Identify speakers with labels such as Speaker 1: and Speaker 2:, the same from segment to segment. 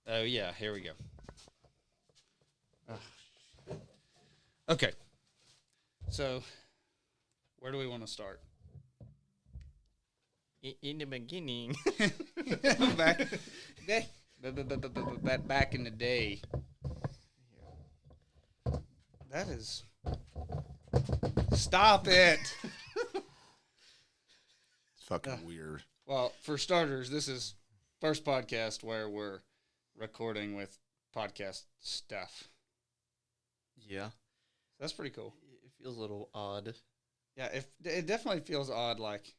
Speaker 1: Oh, yeah, here we go. Okay. So, where do we want to start?
Speaker 2: In the beginning.
Speaker 1: back, back in the day. That is... Stop it!
Speaker 3: It's fucking weird.
Speaker 1: Well, for starters, this is first podcast where we're recording with podcast stuff.
Speaker 2: Yeah.
Speaker 1: That's pretty cool.
Speaker 2: It feels a little odd.
Speaker 1: Yeah, it definitely feels odd, like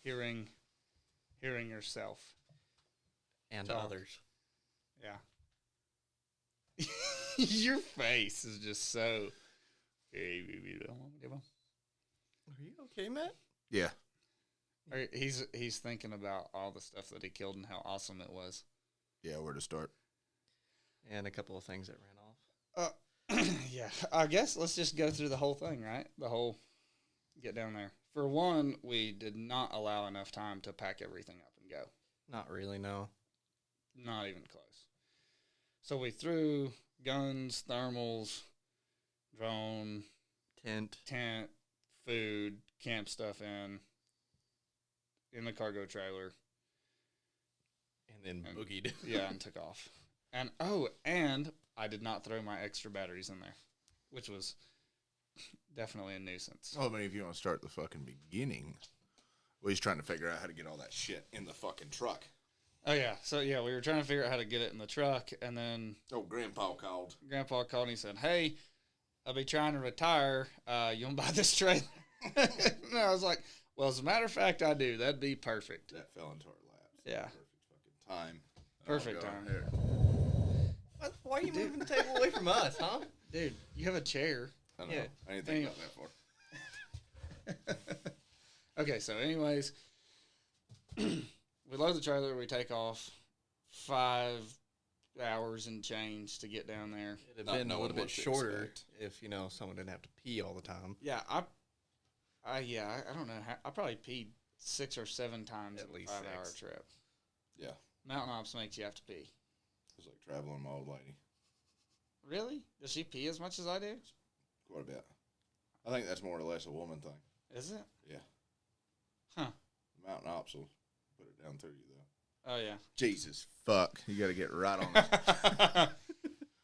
Speaker 1: hearing yourself
Speaker 2: And
Speaker 1: talk.
Speaker 2: others.
Speaker 1: Yeah. Your face is just so.
Speaker 2: Are you okay, Matt?
Speaker 3: Yeah.
Speaker 1: He's thinking about all the stuff that he killed and how awesome it was.
Speaker 3: Yeah, where to start?
Speaker 2: And a couple of things that ran off.
Speaker 1: Yeah, I guess let's just go through the whole thing, right? Get down there. For one, we did not allow enough time to pack everything up and go.
Speaker 2: Not really, no.
Speaker 1: Not even close. So we threw guns, thermals, drone,
Speaker 2: Tent.
Speaker 1: food, camp stuff in the cargo trailer.
Speaker 2: And then boogied.
Speaker 1: Yeah, and took off. And I did not throw my extra batteries in there, which was definitely a nuisance.
Speaker 3: Oh, I mean, if you want to start the fucking beginning, well, he's trying to figure out how to get all that shit in the fucking truck.
Speaker 1: Oh, yeah. So, yeah, we were trying to figure out how to get it in the truck, and then...
Speaker 3: Oh, Grandpa called.
Speaker 1: Grandpa called and he said, hey, I'll be trying to retire. You want to buy this trailer? And I was like, well, as a matter of fact, I do. That'd be perfect.
Speaker 3: That fell into our laps.
Speaker 1: Yeah.
Speaker 3: Perfect fucking time.
Speaker 1: Perfect
Speaker 3: Oh,
Speaker 1: time.
Speaker 3: Here.
Speaker 2: Why are you moving the table away from us, huh?
Speaker 1: Dude, you have a chair.
Speaker 3: I don't know.
Speaker 2: Yeah.
Speaker 3: I didn't think about that far.
Speaker 1: Okay, so anyways, we load the trailer. We take off 5 hours and change to get down there.
Speaker 2: It'd
Speaker 3: Not
Speaker 2: have been a
Speaker 3: knowing
Speaker 2: little
Speaker 3: what
Speaker 2: bit
Speaker 3: to
Speaker 2: shorter
Speaker 3: expect.
Speaker 2: if, someone didn't have to pee all the time.
Speaker 1: Yeah, I don't know. I probably peed 6 or 7 times
Speaker 2: At
Speaker 1: in a
Speaker 2: least
Speaker 1: 5-hour
Speaker 2: 6.
Speaker 1: trip.
Speaker 3: Yeah.
Speaker 1: Mountain Ops makes you have to pee.
Speaker 3: It's like traveling with my old lady.
Speaker 1: Really? Does she pee as much as I do?
Speaker 3: Quite a bit. I think that's more or less a woman thing.
Speaker 1: Is it?
Speaker 3: Yeah.
Speaker 1: Huh.
Speaker 3: Mountain Ops will put it down through you, though.
Speaker 1: Oh, yeah.
Speaker 3: Jesus fuck. You got to get right on it.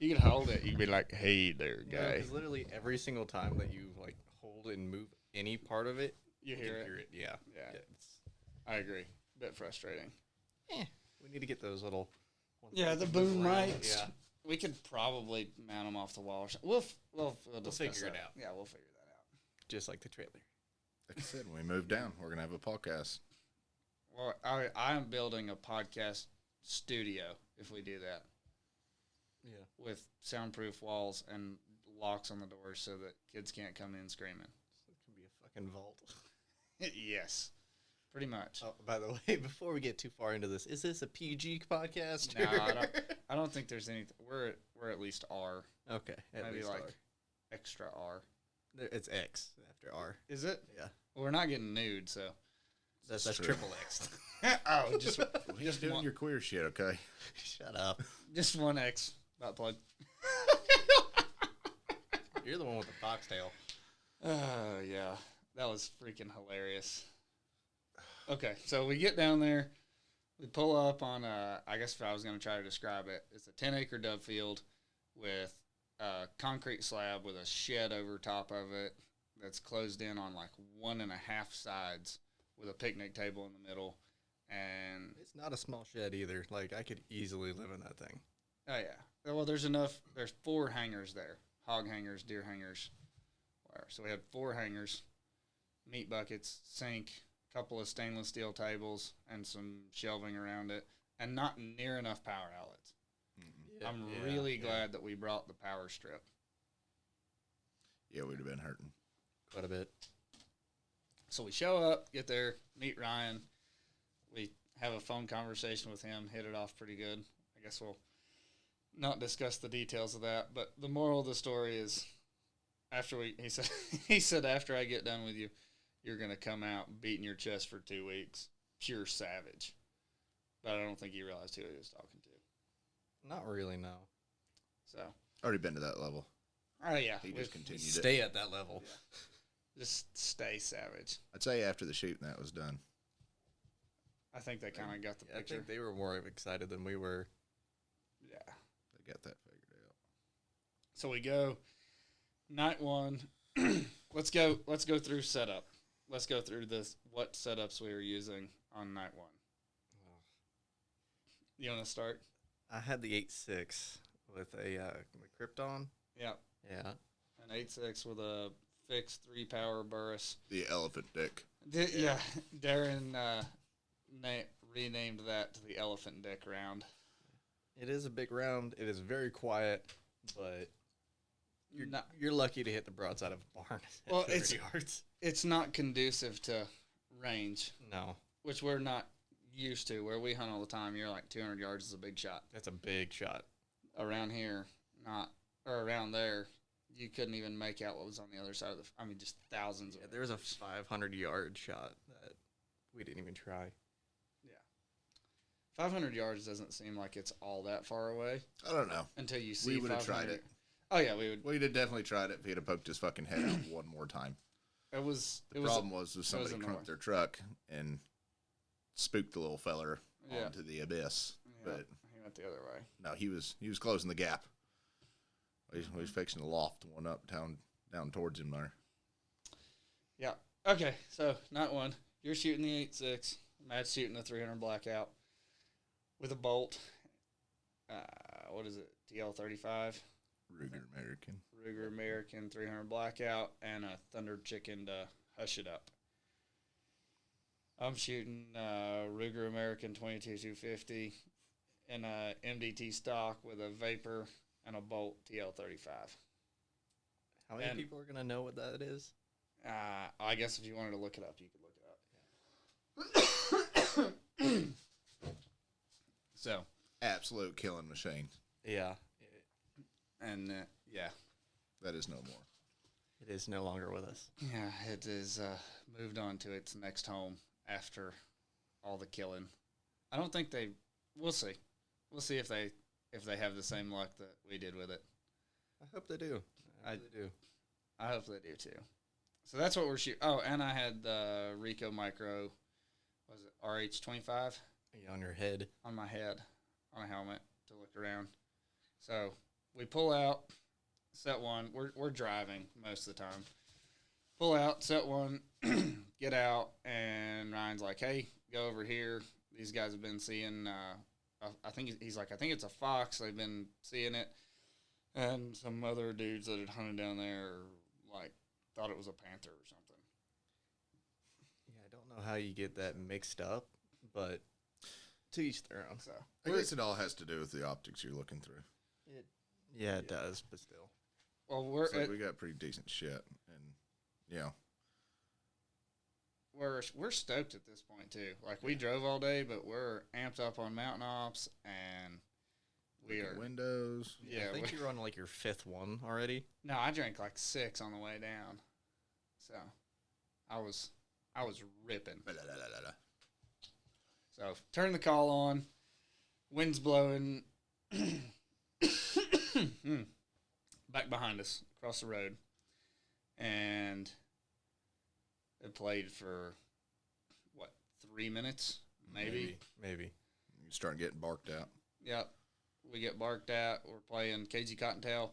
Speaker 1: You can hold it. You can be like, hey there, guy.
Speaker 2: Because literally every single time that you, hold and move any part of it,
Speaker 1: You
Speaker 2: you
Speaker 1: hear
Speaker 2: can
Speaker 1: it?
Speaker 2: hear it. Yeah.
Speaker 1: Yeah.
Speaker 2: It's,
Speaker 1: I agree. Bit frustrating.
Speaker 2: we need to get those little... ones
Speaker 1: Yeah,
Speaker 2: that
Speaker 1: the
Speaker 2: can move
Speaker 1: boom
Speaker 2: around.
Speaker 1: mics.
Speaker 2: Yeah.
Speaker 1: We could probably mount them off the wall. Or something. We'll discuss
Speaker 2: figure it
Speaker 1: that.
Speaker 2: out.
Speaker 1: Yeah, we'll figure that out.
Speaker 2: Just like the trailer.
Speaker 3: Like I said, when we move down, we're going to have a podcast.
Speaker 1: Well, I'm building a podcast studio if we do that
Speaker 2: Yeah.
Speaker 1: with soundproof walls and locks on the doors so that kids can't come in screaming.
Speaker 2: It could be a fucking vault.
Speaker 1: Yes, pretty much.
Speaker 2: Oh, by the way, before we get too far into this, is this a PG podcast?
Speaker 1: No, I don't think there's anything. We're at least R.
Speaker 2: Okay. At
Speaker 1: Maybe
Speaker 2: least
Speaker 1: like
Speaker 2: R.
Speaker 1: extra R.
Speaker 2: It's X after R.
Speaker 1: Is it?
Speaker 2: Yeah.
Speaker 1: Well, we're not getting nude, so.
Speaker 2: That's
Speaker 3: true.
Speaker 2: triple X.
Speaker 1: Oh, just
Speaker 3: We're just doing your queer shit, okay?
Speaker 2: Shut up.
Speaker 1: just one X. Butt plug.
Speaker 2: You're the one with the foxtail.
Speaker 1: Oh, yeah. That was freaking hilarious. Okay, so we get down there. We pull up on, I guess if I was going to try to describe it, it's a 10-acre dove field with a concrete slab with a shed over top of it that's closed in on like 1.5 sides with a picnic table in the middle. And,
Speaker 2: It's not a small shed either. Like, I could easily live in that thing.
Speaker 1: oh, yeah. Well, there's 4 hangars there. Hog hangars, deer hangars, whatever. So we had 4 hangars, meat buckets, sink, couple of stainless steel tables, and some shelving around it, and not near enough power outlets.
Speaker 2: Yeah,
Speaker 1: I'm
Speaker 2: yeah,
Speaker 1: really
Speaker 2: yeah.
Speaker 1: glad that we brought the power strip.
Speaker 3: Yeah, we'd have been hurting.
Speaker 2: Quite a bit.
Speaker 1: So we show up, get there, meet Ryan. We have a phone conversation with him, hit it off pretty good. I guess we'll not discuss the details of that, but the moral of the story is he said after I get done with you, you're going to come out beating your chest for 2 weeks. Pure savage. But I don't think he realized who he was talking to.
Speaker 2: Not really, no.
Speaker 1: So,
Speaker 3: Already been to that level.
Speaker 1: oh yeah,
Speaker 3: He just continued it.
Speaker 2: Stay at that level.
Speaker 1: just stay savage.
Speaker 3: I'd say after the shooting that was done.
Speaker 1: I think they kind of got the
Speaker 2: I
Speaker 1: picture.
Speaker 2: think they were more excited than we were.
Speaker 1: Yeah.
Speaker 3: They got that figured out.
Speaker 1: So we go night one. let's go through setup. Let's go through what setups we were using on night one. You want to start?
Speaker 2: I had the 8.6 with a Krypton.
Speaker 1: Yeah.
Speaker 2: Yeah.
Speaker 1: An 8.6 with a fixed 3-power burris.
Speaker 3: The elephant dick.
Speaker 1: Yeah. Darren renamed that to the elephant dick round.
Speaker 2: It is a big round. It is very quiet, but you're lucky to hit the broadside of a barn.
Speaker 1: Well,
Speaker 2: 200 yards.
Speaker 1: It's not conducive to range,
Speaker 2: No,
Speaker 1: which we're not used to. Where we hunt all the time, you're like 200 yards is a big shot.
Speaker 2: that's a big shot.
Speaker 1: Around here, around there, you couldn't even make out what was on the other side of just thousands of
Speaker 2: There was a 500-yard shot that we didn't even try.
Speaker 1: 500 yards doesn't seem like it's all that far away
Speaker 3: I don't know.
Speaker 1: until you see.
Speaker 3: We would have tried it.
Speaker 1: Oh yeah, we would.
Speaker 3: We'd have definitely tried it if he'd have poked his fucking head out one more time.
Speaker 1: The
Speaker 3: problem was somebody
Speaker 1: in the
Speaker 3: crunked their truck and spooked the little feller onto the abyss.
Speaker 1: Yeah,
Speaker 3: But
Speaker 1: he went the other way.
Speaker 3: no, he was closing the gap. He was fixing the loft one up down towards him there.
Speaker 1: Yeah. Okay. So night one, you're shooting the 8.6. Matt's shooting the 300 blackout with a bolt. What is it? TL35. Ruger American 300 blackout and a Thunder Chicken to hush it up. I'm shooting Ruger American 22-250 and a MDT stock with a Vapor and a Bolt TL35.
Speaker 2: How many people are going to know what that is?
Speaker 1: I guess if you wanted to look it up, you could look it up. So,
Speaker 3: absolute killing machine.
Speaker 2: Yeah.
Speaker 1: And yeah,
Speaker 3: that is no more.
Speaker 2: It is no longer with us.
Speaker 1: Yeah, it is moved on to its next home after all the killing. I don't think they. We'll see. We'll see if they have the same luck that we did with it.
Speaker 2: I hope they do. I do.
Speaker 1: I hope they do too. So that's what we're shooting. Oh, and I had the Rico Micro. Was it RH25?
Speaker 2: On your head.
Speaker 1: On my head, on a helmet to look around. So we pull out, set one. We're driving most of the time. Pull out, set one, get out, and Ryan's like, "Hey, go over here. These guys have been seeing. I think he's like, I think it's a fox. They've been seeing it, and some other dudes that had hunted down there, like, thought it was a panther or something."
Speaker 2: Yeah, I don't know how you get that mixed up, but to each their own.
Speaker 1: So
Speaker 3: I guess it all has to do with the optics you're looking through.
Speaker 2: It does, but still.
Speaker 1: well,
Speaker 3: We got pretty decent shit, and
Speaker 1: we're stoked at this point too. Like, we drove all day, but we're amped up on mountain ops, and we are
Speaker 3: windows.
Speaker 1: Yeah,
Speaker 2: I think you're on like your 5th one already.
Speaker 1: No, I drank like 6 on the way down, so I was ripping. So turn the call on, wind's blowing, back behind us across the road, and it played for what, 3 minutes, maybe.
Speaker 3: You start getting barked out.
Speaker 1: Yep, we get barked at. We're playing Cagey Cottontail.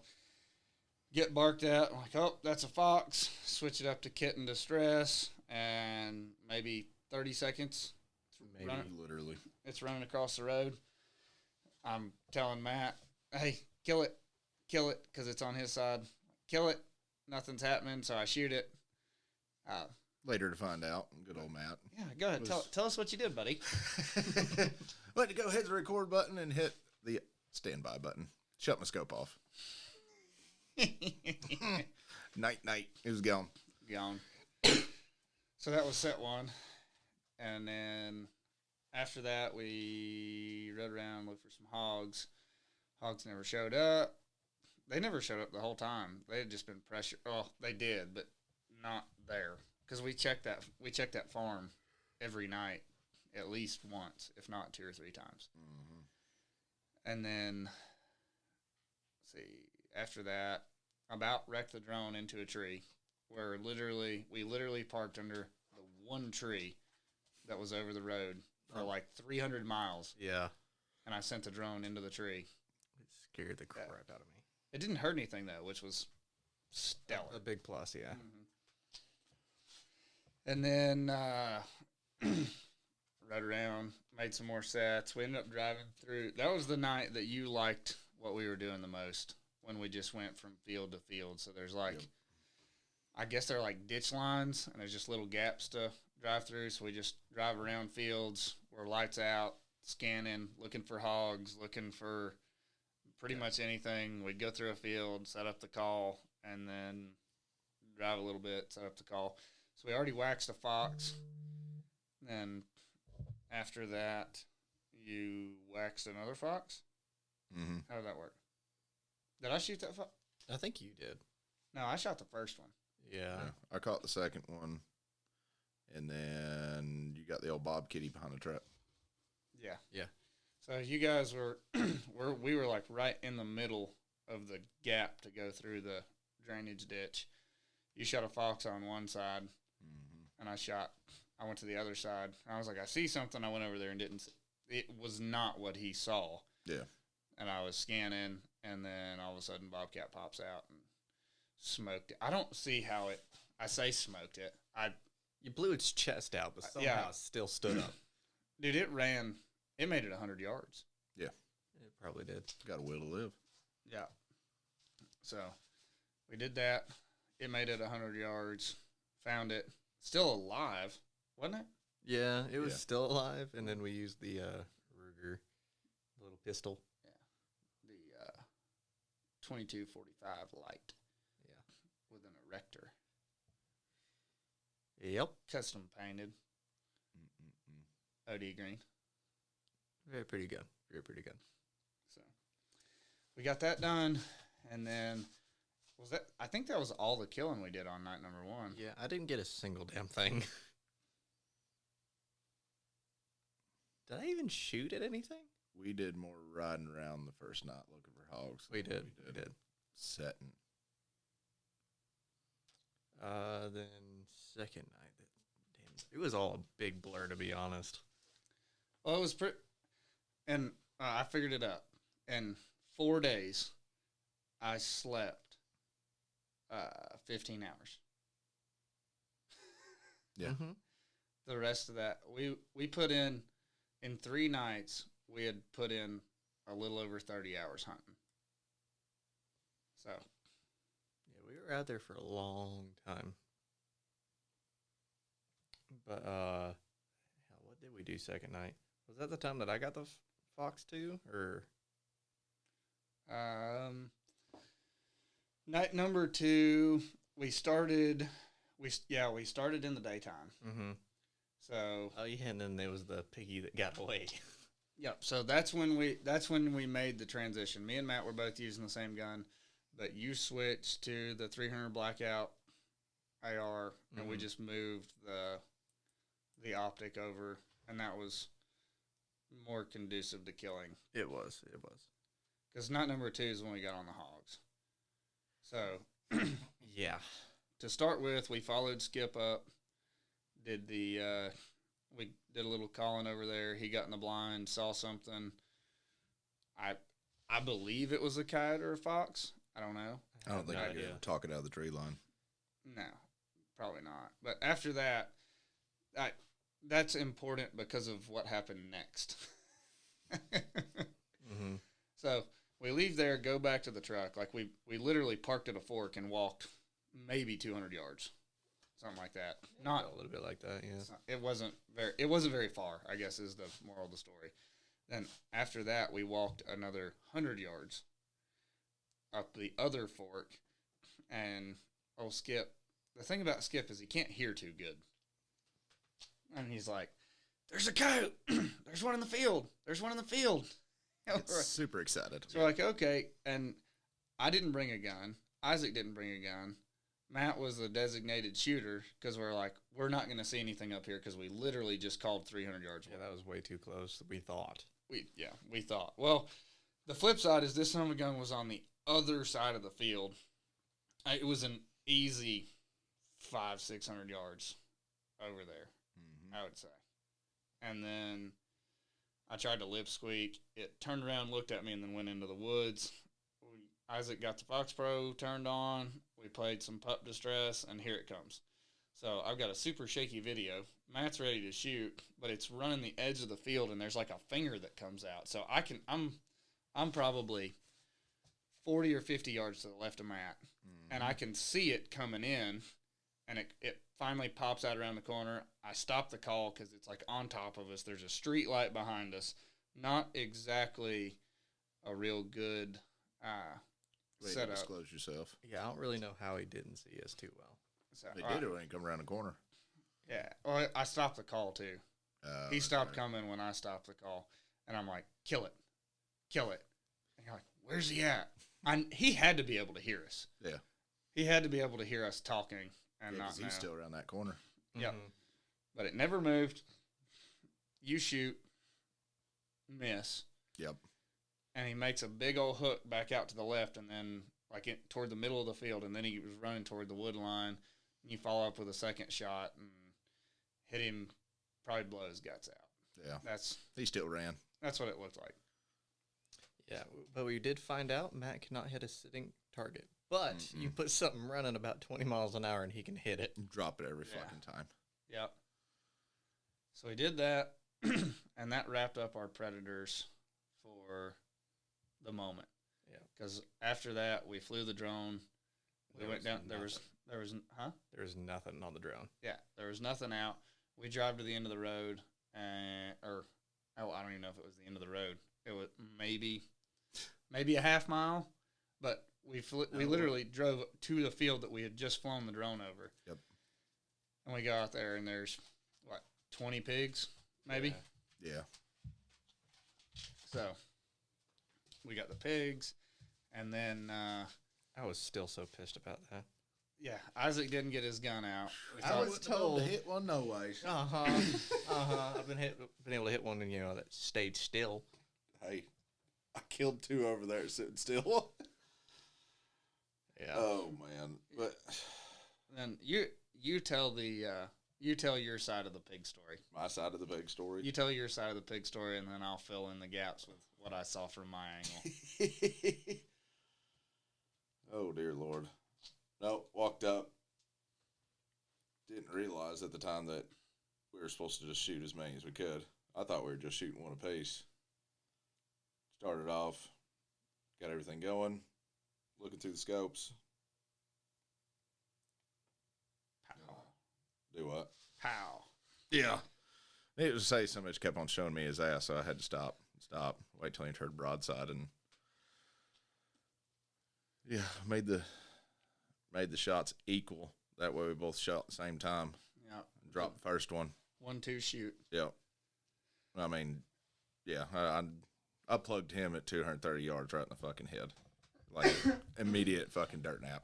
Speaker 1: Get barked at. I'm like, oh, that's a fox. Switch it up to kitten distress, and maybe 30 seconds.
Speaker 3: Literally.
Speaker 1: It's running across the road. I'm telling Matt, hey, kill it, because it's on his side. Kill it. Nothing's happening, so I shoot it.
Speaker 3: Later to find out. Good old Matt.
Speaker 1: Yeah, go ahead. Tell us what you did, buddy.
Speaker 3: But to go hit the record button and hit the standby button. Shut my scope off. Night. It was gone.
Speaker 1: So that was set one. And then after that, we rode around, looked for some hogs. Hogs never showed up. They never showed up the whole time. They had just been pressured. Oh, they did, but not there. Because we checked that farm every night, at least once, if not 2 or 3 times. And then, let's see, after that, about wrecked the drone into a tree where we literally parked under the one tree that was over the road for like 300 miles.
Speaker 2: Yeah.
Speaker 1: And I sent the drone into the tree.
Speaker 2: It scared the crap out of me.
Speaker 1: It didn't hurt anything, though, which was stellar.
Speaker 2: A big plus, yeah.
Speaker 1: Mm-hmm. And then rode around, made some more sets. We ended up driving through. That was the night that you liked what we were doing the most, when we just went from field to field. So there's like, I guess they're like ditch lines, and there's just little gaps to drive through. So we just drive around fields, we're lights out, scanning, looking for hogs, looking for pretty much anything. We'd go through a field, set up the call, and then drive a little bit, set up the call. So we already waxed a fox. Then after that, you waxed another fox?
Speaker 3: Mm-hmm.
Speaker 1: How did that work? Did I shoot that fox?
Speaker 2: I think you did.
Speaker 1: No, I shot the first one.
Speaker 2: Yeah.
Speaker 3: I caught the second one, and then you got the old Bob Kitty behind the trap.
Speaker 1: Yeah.
Speaker 2: Yeah.
Speaker 1: So you guys were, we were like right in the middle of the gap to go through the drainage ditch. You shot a fox on one side, and I went to the other side. I was like, I see something. I went over there and it was not what he saw.
Speaker 3: Yeah.
Speaker 1: And I was scanning, and then all of a sudden Bobcat pops out and smoked it. I don't see how I say smoked it.
Speaker 2: You blew its chest out, but somehow it still stood up.
Speaker 1: Dude, it made it 100 yards.
Speaker 3: Yeah.
Speaker 2: It probably did.
Speaker 3: Got a will to live.
Speaker 1: Yeah. So we did that. It made it 100 yards. Found it. Still alive, wasn't it?
Speaker 2: Yeah, it was still alive, and then we used the Ruger little pistol.
Speaker 1: Yeah. The 2245 light.
Speaker 2: Yeah.
Speaker 1: With an erector.
Speaker 2: Yep.
Speaker 1: Custom painted. OD green.
Speaker 2: Very pretty gun. Very pretty gun.
Speaker 1: So we got that done, and then I think that was all the killing we did on night number 1.
Speaker 2: Yeah, I didn't get a single damn thing. Did I even shoot at anything?
Speaker 3: We did more riding around the first night looking for hogs.
Speaker 2: We did.
Speaker 3: Setting.
Speaker 2: Then second night, it was all a big blur, to be honest.
Speaker 1: Well, it was pretty, and I figured it out. In 4 days, I slept 15 hours.
Speaker 3: Yeah.
Speaker 2: Mm-hmm.
Speaker 1: The rest of that, we put in 3 nights, we had put in a little over 30 hours hunting. So.
Speaker 2: Yeah, we were out there for a long time. But, what did we do second night? Was that the time that I got the fox too, or?
Speaker 1: Night number 2, we started in the daytime.
Speaker 2: Mm-hmm.
Speaker 1: So.
Speaker 2: Oh yeah, and then there was the piggy that got away.
Speaker 1: Yep. So that's when we made the transition. Me and Matt were both using the same gun, but you switched to the 300 blackout AR, and we just moved the optic over, and that was more conducive to killing.
Speaker 2: It was.
Speaker 1: Because night number 2 is when we got on the hogs. So,
Speaker 2: yeah.
Speaker 1: To start with, we followed Skip up. We did a little calling over there. He got in the blind, saw something. I believe it was a coyote or a fox. I don't know.
Speaker 3: I don't think I could talk it out of the tree line.
Speaker 1: No, probably not. But after that, that's important because of what happened next.
Speaker 2: Mm-hmm.
Speaker 1: So we leave there, go back to the truck. Like we literally parked at a fork and walked maybe 200 yards, something like that. Not
Speaker 2: a little bit like that, yeah.
Speaker 1: It wasn't very far, I guess, is the moral of the story. Then after that, we walked another 100 yards up the other fork, and Skip. The thing about Skip is he can't hear too good, and he's like, "There's a coyote. There's one in the field. There's one in the field."
Speaker 3: It's super excited.
Speaker 1: So we're like, okay, and I didn't bring a gun. Isaac didn't bring a gun. Matt was the designated shooter because we're like, we're not going to see anything up here because we literally just called 300 yards.
Speaker 2: Yeah, that was way too close, we thought.
Speaker 1: We thought. Well, The flip side is this son of a gun was on the other side of the field. It was an easy 500-600 yards over there, I would say. And then I tried to lip squeak. It turned around, looked at me, and then went into the woods. Isaac got the Fox Pro turned on. We played some pup distress, and here it comes. So I've got a super shaky video. Matt's ready to shoot, but it's running the edge of the field, and there's like a finger that comes out. So I'm probably 40 or 50 yards to the left of Matt, and I can see it coming in, and it finally pops out around the corner. I stop the call because it's like on top of us. There's a street light behind us. Not exactly a real good setup.
Speaker 3: Disclose yourself.
Speaker 2: Yeah, I don't really know how he didn't see us too well.
Speaker 1: So,
Speaker 3: They did it when he come around the corner.
Speaker 1: Yeah. Well, I stopped the call, too. He stopped coming when I stopped the call. And I'm like, kill it. Kill it. And you're like, where's he at? He had to be able to hear us.
Speaker 3: Yeah.
Speaker 1: He had to be able to hear us talking and not know.
Speaker 3: He's still around that corner.
Speaker 1: Yep. But it never moved. You shoot. Miss.
Speaker 3: Yep.
Speaker 1: And he makes a big old hook back out to the left and then toward the middle of the field. And then he was running toward the wood line. You follow up with a second shot and hit him, probably blow his guts out.
Speaker 3: Yeah. He still ran.
Speaker 1: That's what it looked like.
Speaker 2: Yeah, but we did find out Matt cannot hit a sitting target. But you put something running about 20 miles an hour and he can hit it.
Speaker 3: Drop it every fucking time.
Speaker 1: Yep. So we did that, and that wrapped up our predators for the moment.
Speaker 2: Yeah.
Speaker 1: Because after that, we flew the drone. We went down. There was
Speaker 2: nothing on the drone.
Speaker 1: Yeah, there was nothing out. We drive to the end of the road, I don't even know if it was the end of the road. It was maybe a half mile, but we literally drove to the field that we had just flown the drone over.
Speaker 3: Yep.
Speaker 1: And we got out there, and there's 20 pigs, maybe.
Speaker 3: Yeah.
Speaker 1: So we got the pigs, and then
Speaker 2: I was still so pissed about that.
Speaker 1: Yeah, Isaac didn't get his gun out.
Speaker 3: I was told to hit one no ways.
Speaker 2: I've been able to hit one, and that stayed still.
Speaker 3: Hey, I killed 2 over there sitting still.
Speaker 2: Yeah.
Speaker 3: Oh man, but
Speaker 1: then you tell your side of the pig story.
Speaker 3: My side of the pig story.
Speaker 1: You tell your side of the pig story, and then I'll fill in the gaps with what I saw from my angle.
Speaker 3: Oh dear Lord. No, walked up. Didn't realize at the time that we were supposed to just shoot as many as we could. I thought we were just shooting one apiece. Started off, got everything going, looking through the scopes.
Speaker 1: Pow.
Speaker 3: Do what?
Speaker 1: Pow.
Speaker 3: Yeah. Needless to say, somebody just kept on showing me his ass, so I had to stop, wait till he turned broadside, and yeah, made the shots equal. That way we both shot at the same time.
Speaker 1: Yeah.
Speaker 3: Dropped the first one.
Speaker 1: 1-2 shoot.
Speaker 3: Yep. I mean, yeah, I plugged him at 230 yards right in the fucking head. Like, immediate fucking dirt nap.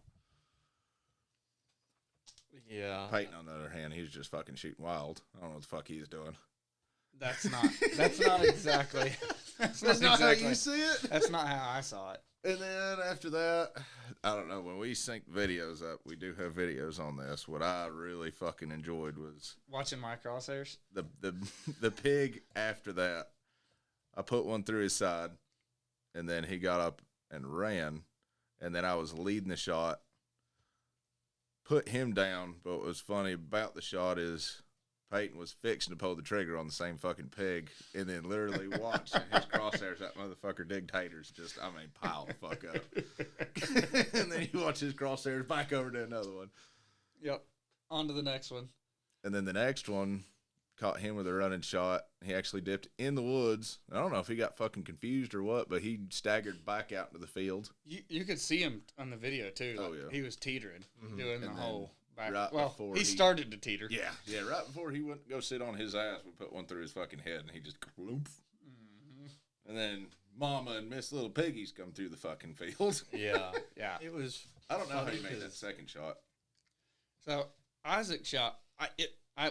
Speaker 2: Yeah.
Speaker 3: Peyton, on the other hand, he was just fucking shooting wild. I don't know what the fuck he's doing.
Speaker 1: That's not exactly.
Speaker 3: That's not how you see it?
Speaker 1: That's not how I saw it.
Speaker 3: And then after that, I don't know, when we sync videos up, we do have videos on this. What I really fucking enjoyed was
Speaker 1: watching my crosshairs.
Speaker 3: The pig after that. I put one through his side, and then he got up and ran, and then I was leading the shot, put him down. But what was funny about the shot is Peyton was fixing to pull the trigger on the same fucking pig, and then literally watching his crosshairs, that motherfucker dig taters, pile the fuck up. And then you watch his crosshairs back over to another one.
Speaker 1: Yep. On to the next one.
Speaker 3: And then the next one caught him with a running shot. He actually dipped in the woods. I don't know if he got fucking confused or what, but he staggered back out into the field.
Speaker 1: You could see him on the video, too.
Speaker 3: Oh, yeah.
Speaker 1: He was teetering, doing the whole back.
Speaker 3: Right before
Speaker 1: he started to teeter.
Speaker 3: Yeah, right before he went to go sit on his ass, we put one through his fucking head, and he just gloop. And then Mama and Miss Little Piggies come through the fucking field.
Speaker 2: Yeah.
Speaker 1: Yeah.
Speaker 2: It was.
Speaker 3: I don't know how he made that second shot.
Speaker 1: So Isaac shot.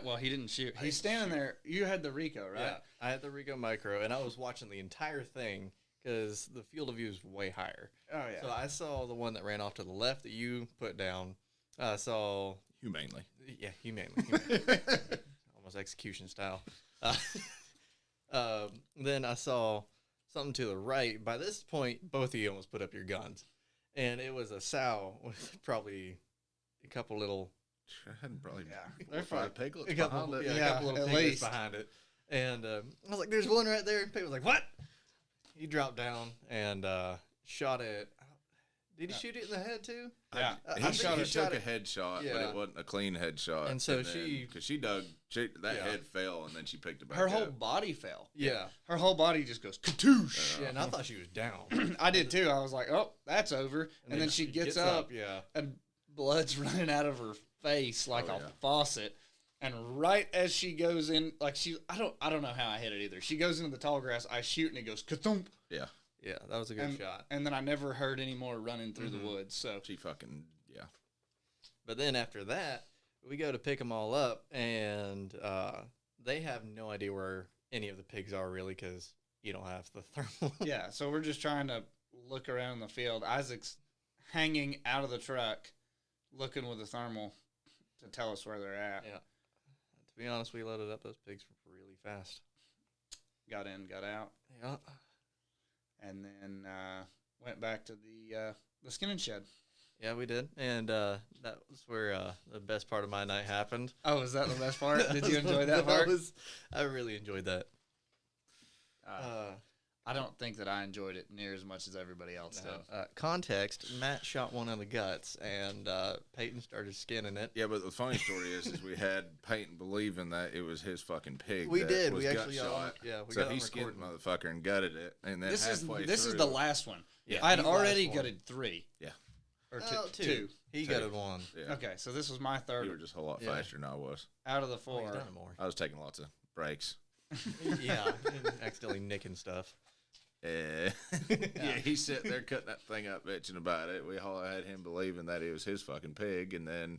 Speaker 1: Well, he didn't shoot. He's standing there. You had the Rico, right?
Speaker 2: Yeah, I had the Rico Micro, and I was watching the entire thing, because the field of view is way higher.
Speaker 1: Oh yeah.
Speaker 2: So I saw the one that ran off to the left that you put down. I saw
Speaker 3: Humanely.
Speaker 2: humanely. Almost execution style. Then I saw something to the right. By this point, both of you almost put up your guns. And it was a sow with probably a couple little...
Speaker 3: I hadn't probably...
Speaker 1: Yeah.
Speaker 3: They're probably piglets
Speaker 2: A couple,
Speaker 3: behind it.
Speaker 2: a couple little
Speaker 1: at
Speaker 2: piglets
Speaker 1: least.
Speaker 2: behind it. And I was like, there's one right there. And Pete was like, what? He dropped down and shot it. Did he shoot it in the head, too?
Speaker 1: Yeah.
Speaker 3: He
Speaker 2: I think
Speaker 3: took a headshot, but
Speaker 2: Yeah.
Speaker 3: it wasn't a clean headshot.
Speaker 2: And so
Speaker 3: because she dug, that
Speaker 2: Yeah.
Speaker 3: head fell, and then she picked it back
Speaker 1: Her
Speaker 3: up.
Speaker 1: whole body fell.
Speaker 2: Yeah.
Speaker 1: Her whole body just goes katoosh.
Speaker 2: Yeah, and I thought she was down.
Speaker 1: I did too. I was like, oh, that's over. And then she gets up,
Speaker 2: Yeah.
Speaker 1: and blood's running out of her face like
Speaker 3: Oh,
Speaker 1: a
Speaker 3: yeah.
Speaker 1: faucet. And right as she goes in, like I don't know how I hit it either. She goes into the tall grass, I shoot, and it goes kathump.
Speaker 3: Yeah.
Speaker 2: Yeah, that was a good shot.
Speaker 1: And then I never heard any more running through the woods. So
Speaker 3: She fucking, yeah.
Speaker 2: But then after that, we go to pick them all up, and they have no idea where any of the pigs are really because you don't have the thermal.
Speaker 1: yeah, so we're just trying to look around the field. Isaac's hanging out of the truck, looking with a thermal to tell us where they're at.
Speaker 2: Yeah. To be honest, we loaded up those pigs really fast.
Speaker 1: Got in, got out,
Speaker 2: Yeah.
Speaker 1: and then went back to the skinning shed.
Speaker 2: Yeah, we did. And that was where the best part of my night happened.
Speaker 1: Oh, is that the best part? Did you enjoy that part?
Speaker 2: I really enjoyed that.
Speaker 1: I don't think that I enjoyed it near as much as everybody else did.
Speaker 2: Context, Matt shot one in the guts, and Peyton started skinning it.
Speaker 3: Yeah, but the funny story is we had Peyton believing that it was his fucking pig.
Speaker 2: We
Speaker 3: that
Speaker 2: did.
Speaker 3: Was
Speaker 2: We
Speaker 3: gut
Speaker 2: actually
Speaker 3: shot.
Speaker 2: we
Speaker 3: So
Speaker 2: got
Speaker 3: he
Speaker 2: on
Speaker 3: skinned
Speaker 2: recording.
Speaker 3: the motherfucker and gutted it, and then
Speaker 1: This is
Speaker 3: halfway
Speaker 1: the
Speaker 3: through,
Speaker 1: last one.
Speaker 2: Yeah,
Speaker 1: I had
Speaker 2: the
Speaker 1: already
Speaker 2: last one.
Speaker 1: gutted 3.
Speaker 3: Yeah.
Speaker 1: Or
Speaker 2: Oh,
Speaker 1: two.
Speaker 2: He
Speaker 3: Two.
Speaker 2: gutted one.
Speaker 3: Yeah.
Speaker 1: Okay, so this was my third
Speaker 3: You were just a whole lot
Speaker 2: Yeah.
Speaker 3: faster than I was.
Speaker 1: out of the
Speaker 2: Oh, he's
Speaker 1: 4.
Speaker 2: done it more.
Speaker 3: I was taking lots of breaks.
Speaker 2: Yeah, and accidentally nicking stuff.
Speaker 3: Yeah, he's sitting there cutting that thing up, bitching about it. We all had him believing that it was his fucking pig, and then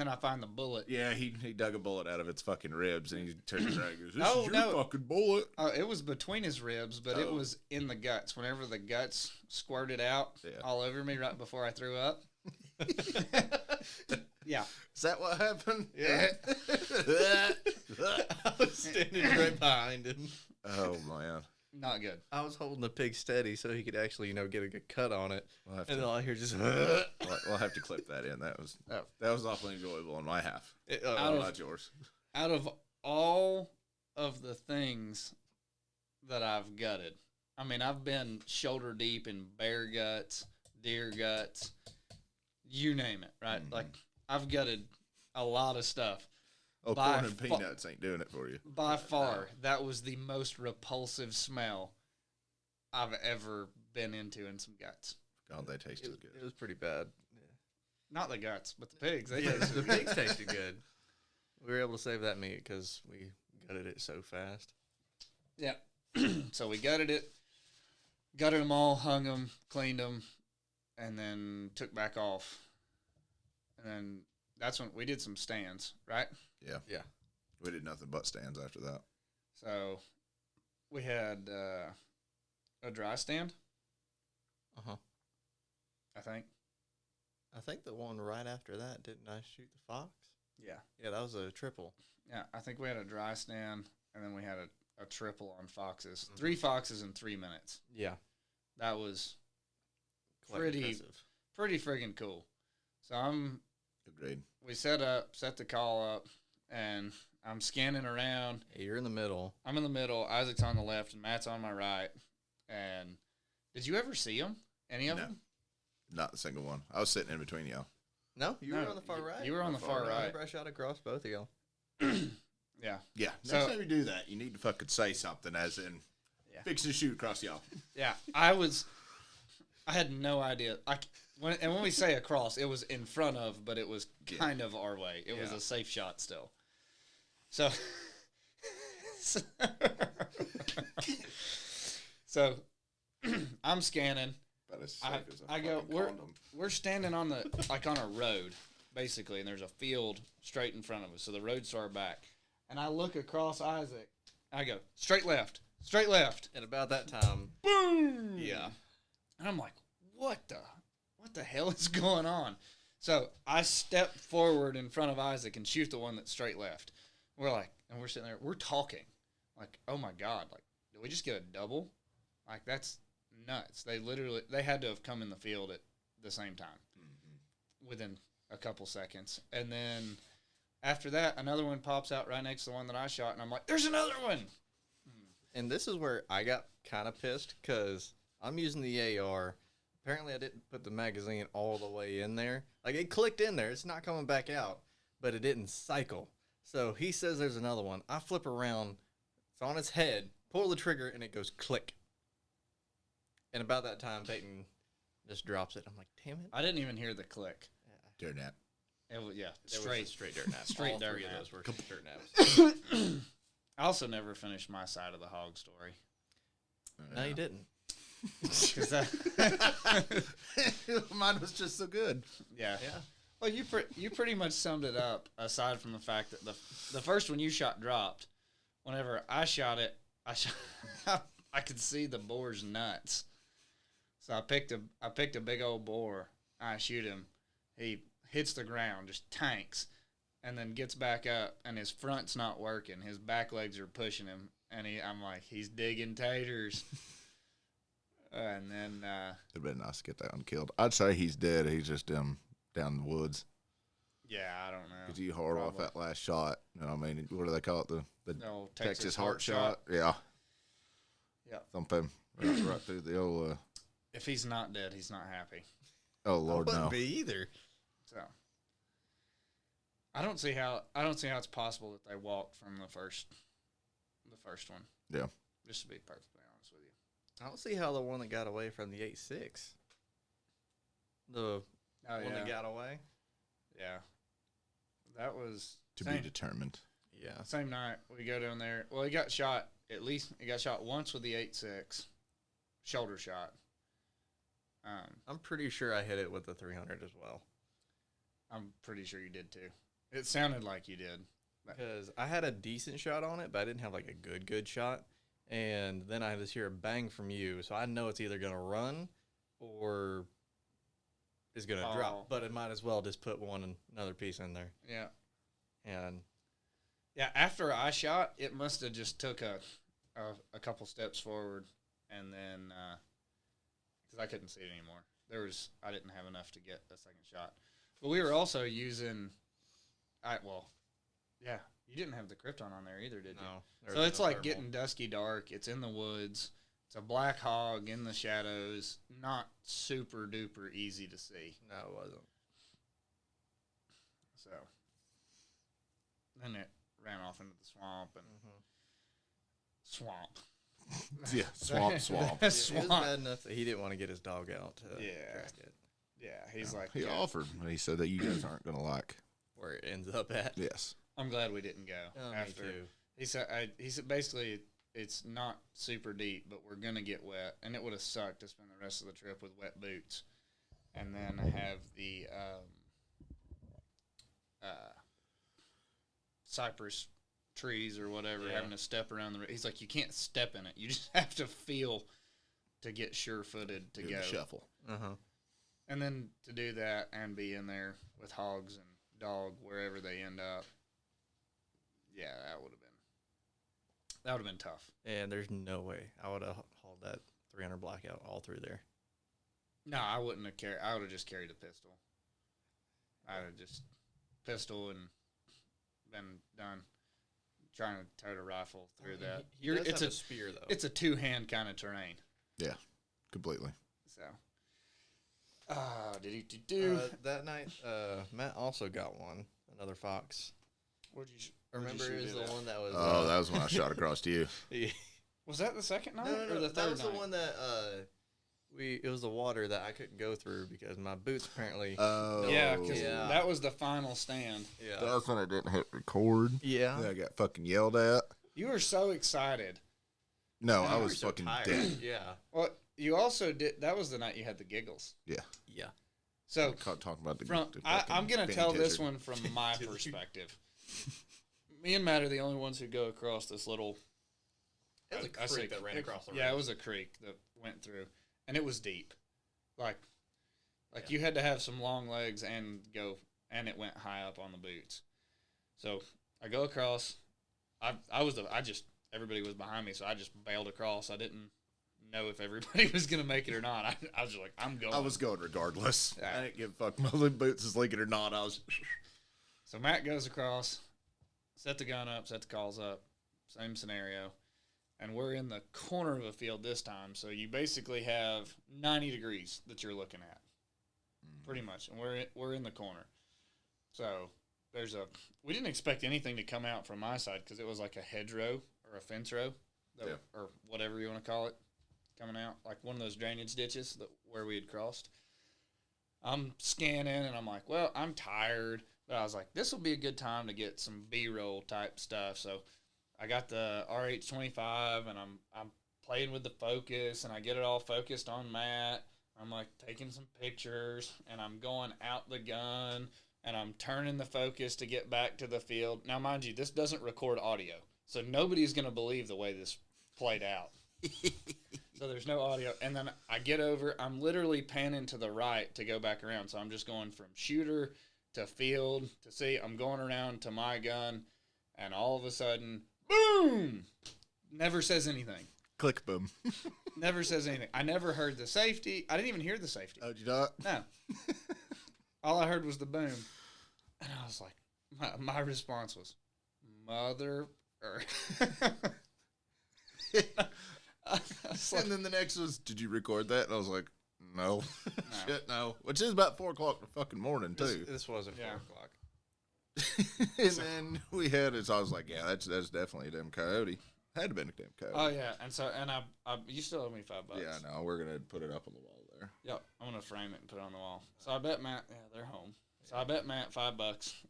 Speaker 1: I find the bullet.
Speaker 3: yeah, he dug a bullet out of its fucking ribs, and he turns around and goes, "This
Speaker 1: No,
Speaker 3: is your
Speaker 1: no.
Speaker 3: fucking bullet."
Speaker 1: It was between his ribs, but it
Speaker 3: Oh.
Speaker 1: was in the guts. Whenever the guts squirted out
Speaker 3: Yeah.
Speaker 1: all over me right before I threw up. Yeah.
Speaker 3: Is that what happened?
Speaker 2: Yeah. I was standing right behind him.
Speaker 3: Oh man,
Speaker 1: Not good.
Speaker 2: I was holding the pig steady so he could actually, get a good cut on it.
Speaker 3: we'll have,
Speaker 2: And
Speaker 3: to,
Speaker 2: then all I hear just...
Speaker 3: we'll have to clip that in. That
Speaker 1: Oh.
Speaker 3: was awfully enjoyable on my half.
Speaker 1: Out of-
Speaker 3: Not yours.
Speaker 1: Out of all of the things that I've gutted, I mean, I've been shoulder deep in bear guts, deer guts, you name it, right?
Speaker 3: Mhm.
Speaker 1: Like, I've gutted a lot of stuff.
Speaker 3: Oh,
Speaker 1: by
Speaker 3: corn and
Speaker 1: fa-
Speaker 3: peanuts ain't doing it for you.
Speaker 1: By far, that was the most repulsive smell I've ever been into in some guts.
Speaker 3: God, they tasted
Speaker 2: It
Speaker 3: good.
Speaker 2: was pretty bad.
Speaker 1: Not the guts, but the pigs. They
Speaker 2: Yeah,
Speaker 1: tasted
Speaker 2: the pigs tasted good. We were able to save that meat because we gutted it so fast.
Speaker 1: Yeah. So we gutted them all, hung them, cleaned them, and then took back off. And then that's when we did some stands, right?
Speaker 3: Yeah.
Speaker 2: Yeah.
Speaker 3: We did nothing but stands after that.
Speaker 1: So we had a dry stand,
Speaker 2: Uh-huh.
Speaker 1: I think.
Speaker 2: I think the one right after that, didn't I shoot the fox?
Speaker 1: Yeah.
Speaker 2: Yeah, that was a triple.
Speaker 1: Yeah, I think we had a dry stand, and then we had a triple on foxes. 3 foxes in 3 minutes.
Speaker 2: Yeah.
Speaker 1: That was
Speaker 2: Quite
Speaker 1: Pretty-
Speaker 2: impressive.
Speaker 1: pretty friggin' cool. So
Speaker 3: Agreed.
Speaker 1: we set the call up, and I'm scanning around.
Speaker 2: Hey, you're in the middle.
Speaker 1: I'm in the middle. Isaac's on the left, and Matt's on my right. And did you ever see them? Any of
Speaker 3: No.
Speaker 1: them?
Speaker 3: Not a single one. I was sitting in between y'all.
Speaker 2: No, you
Speaker 1: No,
Speaker 2: were on the far right.
Speaker 1: You were on the far
Speaker 2: I
Speaker 1: right.
Speaker 2: remember I shot across both of y'all.
Speaker 1: Yeah.
Speaker 3: Yeah.
Speaker 1: So-
Speaker 3: Next time you do that, you need to fucking say something, as in,
Speaker 1: Yeah.
Speaker 3: fix to shoot across y'all.
Speaker 1: Yeah. I had no idea. When we say across, it was in front of, but it was
Speaker 3: Yeah.
Speaker 1: kind of our way. It was
Speaker 3: Yeah.
Speaker 1: a safe shot still. So, so I'm scanning.
Speaker 3: But as
Speaker 1: I-
Speaker 3: safe as a
Speaker 1: I go,
Speaker 3: fucking
Speaker 1: we're-
Speaker 3: condom.
Speaker 1: We're standing on on a road, basically, and there's a field straight in front of us. So the road's to our back. And I look across Isaac. I go, straight left, straight left.
Speaker 2: And about that time,
Speaker 1: Boom.
Speaker 2: yeah.
Speaker 1: And I'm like, what the hell is going on? So I step forward in front of Isaac and shoot the one that's straight left. We're like, and we're sitting there, we're talking. Like, oh my God, like, did we just get a double? Like, that's nuts. They had to have come in the field at the same time within a couple seconds. And then after that, another one pops out right next to the one that I shot, and I'm like, there's another one.
Speaker 2: And this is where I got kind of pissed because I'm using the AR. Apparently, I didn't put the magazine all the way in there. Like, it clicked in there. It's not coming back out, but it didn't cycle. So he says there's another one. I flip around. It's on its head. Pull the trigger, and it goes click. And about that time, Peyton just drops it. I'm like, damn it.
Speaker 1: I didn't even hear the click.
Speaker 3: Dirt nap.
Speaker 1: It was, yeah,
Speaker 2: Straight dirt nap.
Speaker 1: Straight
Speaker 2: All
Speaker 1: dirt
Speaker 2: three
Speaker 1: nap.
Speaker 2: of those were dirt naps.
Speaker 1: I also never finished my side of the hog story.
Speaker 2: No, you didn't.
Speaker 1: 'Cause
Speaker 3: Mine was just so good.
Speaker 1: yeah.
Speaker 2: Yeah.
Speaker 1: Well, you pretty much summed it up. Aside from the fact that the first one you shot dropped, whenever I shot it, I could see the boar's nuts. So I picked a big old boar. I shoot him. He hits the ground, just tanks, and then gets back up, and his front's not working. His back legs are pushing him, and I'm like, he's digging taters. And then
Speaker 3: It'd been nice to get that one killed. I'd say he's dead. He's just down in the woods.
Speaker 1: yeah, I don't know.
Speaker 3: Because you hard off
Speaker 1: Probably.
Speaker 3: that last shot. You know what I mean? What do they call it? The
Speaker 1: No,
Speaker 3: Texas heart shot. Yeah.
Speaker 1: Yeah.
Speaker 3: Thump him right through the old.
Speaker 1: If he's not dead, he's not happy.
Speaker 3: Oh Lord,
Speaker 2: I wouldn't
Speaker 3: no.
Speaker 2: be either.
Speaker 1: So I don't see how it's possible that they walked from the first one.
Speaker 3: Yeah.
Speaker 1: Just to be perfectly honest with you.
Speaker 2: I don't see how the one that got away from the 8.6. The
Speaker 1: Oh
Speaker 2: one that got away.
Speaker 1: yeah. That was
Speaker 3: To be determined.
Speaker 2: Yeah.
Speaker 1: same night we go down there. Well, he got shot once with the 8.6 shoulder shot.
Speaker 2: I'm pretty sure I hit it with the 300 as well.
Speaker 1: I'm pretty sure you did too. It sounded like you did.
Speaker 2: Because I had a decent shot on it, but I didn't have like a good shot. And then I just hear a bang from you, so I know it's either going to run or is going to
Speaker 1: Oh.
Speaker 2: drop. But it might as well just put another piece in there.
Speaker 1: Yeah.
Speaker 2: And
Speaker 1: Yeah, after I shot, it must have just took a couple steps forward, and then because I couldn't see it anymore. I didn't have enough to get a second shot. But we were also using, yeah, you didn't have the Krypton on there either, did you?
Speaker 2: no.
Speaker 1: So it's
Speaker 2: no
Speaker 1: like
Speaker 2: thermal.
Speaker 1: getting dusky dark. It's in the woods. It's a black hog in the shadows. Not super duper easy to see.
Speaker 2: No, it wasn't.
Speaker 1: So then it ran off into the swamp and swamp.
Speaker 3: Yeah, swamp.
Speaker 2: It was
Speaker 1: Swamp.
Speaker 2: bad enough that he didn't want to get his dog out to
Speaker 1: Yeah.
Speaker 2: track it.
Speaker 1: Yeah, he's like,
Speaker 3: He
Speaker 1: yeah,
Speaker 3: offered. He said that you guys aren't going to like.
Speaker 2: Where it ends up at.
Speaker 3: Yes.
Speaker 1: I'm glad we didn't go
Speaker 2: Oh,
Speaker 1: after.
Speaker 2: me too.
Speaker 1: He said basically it's not super deep, but we're gonna get wet, and it would have sucked to spend the rest of the trip with wet boots, and then have the cypress trees or whatever having to step around the. He's like, you can't step in it. You just have to feel to get sure-footed to
Speaker 3: Do
Speaker 1: go.
Speaker 3: the shuffle.
Speaker 1: And then to do that and be in there with hogs and dog wherever they end up. Yeah, that would have been tough.
Speaker 2: And there's no way I would have hauled that 300 blackout all through there.
Speaker 1: No, I wouldn't have carried. I would have just carried a pistol. I'd have just pistol and been done. Trying to tote a rifle through that.
Speaker 2: He does
Speaker 1: It's
Speaker 2: have
Speaker 1: a
Speaker 2: spear though.
Speaker 1: it's a two-hand kind of terrain.
Speaker 3: Yeah, completely.
Speaker 1: So, do.
Speaker 2: That night, Matt also got one, another fox.
Speaker 1: Where'd you
Speaker 2: Remember,
Speaker 1: shoot
Speaker 2: it was
Speaker 1: it
Speaker 2: the
Speaker 1: at?
Speaker 2: one that was.
Speaker 3: Oh, that was when I shot across to you.
Speaker 2: Yeah.
Speaker 1: Was that the second night
Speaker 2: No,
Speaker 1: or the third
Speaker 2: that was
Speaker 1: night?
Speaker 2: the one that it was the water that I couldn't go through because my boots apparently.
Speaker 3: Oh.
Speaker 1: Yeah, because
Speaker 2: Yeah.
Speaker 1: that was the final stand.
Speaker 2: Yeah.
Speaker 3: That was when I didn't hit record.
Speaker 2: Yeah.
Speaker 3: I got fucking yelled at.
Speaker 1: You were so excited.
Speaker 3: No,
Speaker 1: Yeah,
Speaker 3: I
Speaker 1: you
Speaker 3: was
Speaker 2: were so
Speaker 3: fucking
Speaker 2: tired.
Speaker 3: dead.
Speaker 2: Yeah.
Speaker 1: Well, you also did. That was the night you had the giggles.
Speaker 3: Yeah.
Speaker 2: Yeah.
Speaker 1: So
Speaker 3: Talking about the.
Speaker 1: from
Speaker 3: the
Speaker 1: I'm
Speaker 3: fucking
Speaker 1: gonna
Speaker 3: Benny
Speaker 1: tell this
Speaker 3: Gizzard.
Speaker 1: one from my perspective. Me and Matt are the only ones who go across this little.
Speaker 2: It was a creek that ran across the road.
Speaker 1: Yeah, it was a creek that went through, and it was deep. Like you had to have some long legs and it went high up on the boots. So I go across. Everybody was behind me, so I just bailed across. I didn't know if everybody was going to make it or not. I was just like, I'm going.
Speaker 3: I was going regardless.
Speaker 1: Yeah.
Speaker 3: I didn't give a fuck. My boots is leaking or not. I was.
Speaker 1: So Matt goes across, set the gun up, set the calls up, same scenario. And we're in the corner of a field this time, so you basically have 90 degrees that you're looking at, pretty much. And we're in the corner. So we didn't expect anything to come out from my side because it was like a hedgerow or a fence row, or whatever you want to call it, coming out, like one of those drainage ditches where we had crossed. I'm scanning, and I'm like, well, I'm tired. But I was like, this will be a good time to get some B-roll type stuff. So I got the RH25, and I'm playing with the focus, and I get it all focused on Matt. I'm like taking some pictures, and I'm going out the gun, and I'm turning the focus to get back to the field. Now, mind you, this doesn't record audio, so nobody's going to believe the way this played out. So there's no audio. And then I get over. I'm literally panning to the right to go back around. So I'm just going from shooter to field to see. I'm going around to my gun, and all of a sudden, boom! Never says anything.
Speaker 3: Click boom.
Speaker 1: Never says anything. I never heard the safety. I didn't even hear the safety.
Speaker 3: Oh, did you not?
Speaker 1: No. All I heard was the boom. And I was like, my response was, mother.
Speaker 3: And then the next was, did you record that? And I was like, no. Shit, no. Which is about 4 o'clock in the fucking morning, too.
Speaker 2: This wasn't 4 o'clock.
Speaker 3: And then we had it, so I was like, yeah, that's definitely a damn coyote. Had to have been a damn coyote.
Speaker 1: Oh, yeah. And so, you still owe me $5.
Speaker 3: Yeah, no, we're going to put it up on the wall there.
Speaker 1: Yep. I'm going to frame it and put it on the wall. So I bet Matt, they're home. So I bet Matt $5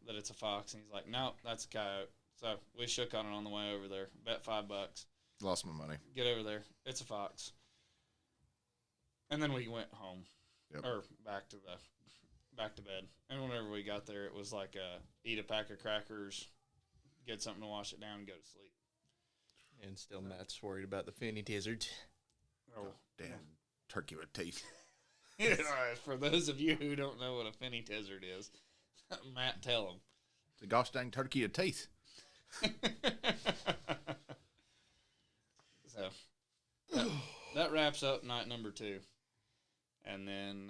Speaker 1: that it's a fox. And he's like, no, that's a coyote. So we shook on it on the way over there. Bet $5.
Speaker 3: Lost my money.
Speaker 1: Get over there. It's a fox. And then we went home.
Speaker 3: Yep.
Speaker 1: Or back to bed. And whenever we got there, it was like eat a pack of crackers, get something to wash it down, and go to sleep.
Speaker 2: And still Matt's worried about the finny tizard.
Speaker 1: Oh,
Speaker 3: damn turkey with teeth.
Speaker 1: For those of you who don't know what a finny tizard is, Matt, tell them.
Speaker 3: It's a gosh dang turkey with teeth.
Speaker 1: So that wraps up night number 2. And then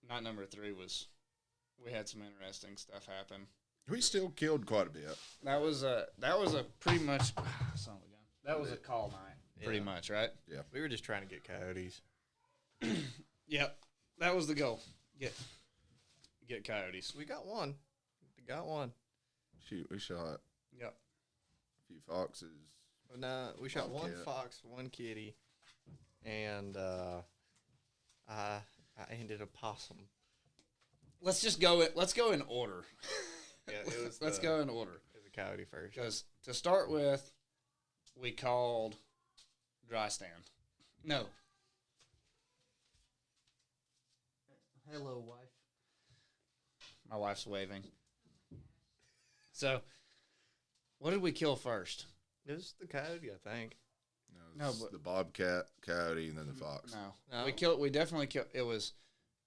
Speaker 1: night number 3 we had some interesting stuff happen.
Speaker 3: We still killed quite a bit.
Speaker 1: That was a pretty much that was a call night, pretty much, right?
Speaker 3: Yeah.
Speaker 2: We were just trying to get coyotes.
Speaker 1: Yep. That was the goal. Get coyotes.
Speaker 2: We got one.
Speaker 3: Shoot, we shot
Speaker 1: Yep.
Speaker 3: a few foxes.
Speaker 2: No, we shot one
Speaker 3: Bobcat.
Speaker 2: fox, one kitty, and I ended a possum.
Speaker 1: Let's go in order.
Speaker 2: Yeah, it was.
Speaker 1: Let's go in order.
Speaker 2: It was a coyote first.
Speaker 1: Because to start with, we called dry stand. No. Hello, wife. My wife's waving. So, what did we kill first?
Speaker 2: It was the coyote, I think.
Speaker 1: No, but
Speaker 3: the bobcat, coyote, and then the fox.
Speaker 1: No. We definitely killed. It was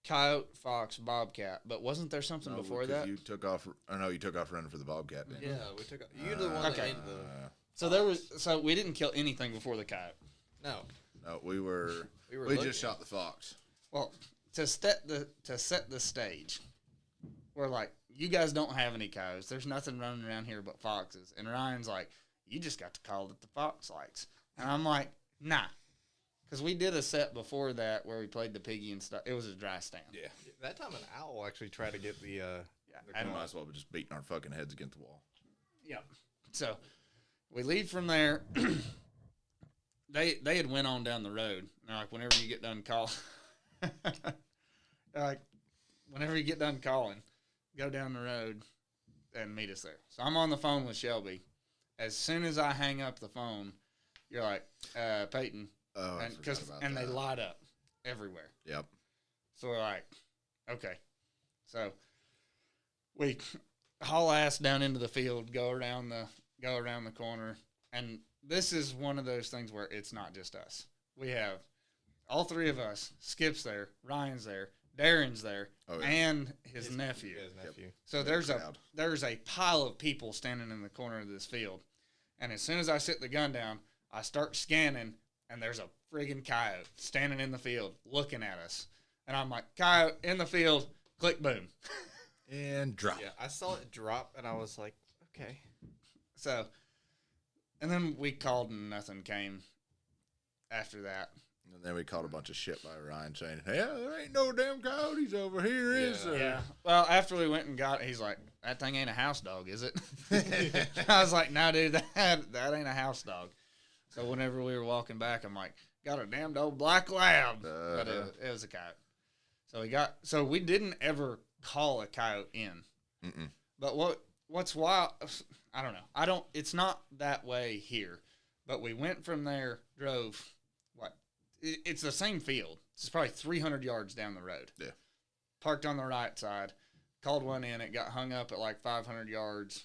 Speaker 1: coyote, fox, bobcat. But wasn't there something before that?
Speaker 3: You took off. Oh no, you took off running for the bobcat. Didn't you?
Speaker 2: Yeah, we took. You're the one that
Speaker 1: okay.
Speaker 2: ate the.
Speaker 1: So we didn't kill anything before the coyote.
Speaker 2: No.
Speaker 3: No, we just shot the fox.
Speaker 1: Well, to set the stage, we're like, you guys don't have any coyotes. There's nothing running around here but foxes. And Ryan's like, you just got to call it the fox likes. And I'm like, nah. Because we did a set before that where we played the piggy and stuff. It was a dry stand.
Speaker 3: Yeah.
Speaker 2: That time an owl actually tried to get the.
Speaker 3: I might as well be just beating our fucking heads against the wall.
Speaker 1: Yep. So we leave from there. They had went on down the road. They're like, whenever you get done calling, whenever you get done calling, go down the road and meet us there. So I'm on the phone with Shelby. As soon as I hang up the phone, you're like, Peyton.
Speaker 3: Oh, I forgot about that.
Speaker 1: They light up everywhere.
Speaker 3: Yep.
Speaker 1: So we're like, okay. So we haul ass down into the field, go around the corner, and this is one of those things where it's not just us. We have all three of us. Skip's there, Ryan's there, Darren's there, and his nephew. So there's a pile of people standing in the corner of this field. And as soon as I sit the gun down, I start scanning, and there's a friggin' coyote standing in the field looking at us. And I'm like, coyote in the field, click, boom.
Speaker 3: And drop.
Speaker 2: Yeah, I saw it drop, and I was like, okay.
Speaker 1: So, and then we called, and nothing came after that.
Speaker 3: And then we caught a bunch of shit by Ryan saying, "Yeah, there ain't no damn coyotes over here, is there?"
Speaker 1: Yeah. Well, after we went and got it, he's like, "That thing ain't a house dog, is it?" I was like, "No, dude, that ain't a house dog." So whenever we were walking back, I'm like, "Got a damned old black lab," but it was a coyote. So we didn't ever call a coyote in.
Speaker 3: Mm-mm.
Speaker 1: But what's wild? I don't know. It's not that way here. But we went from there, drove. It's the same field. It's probably 300 yards down the road.
Speaker 3: Yeah.
Speaker 1: Parked on the right side. Called one in. It got hung up at like 500 yards.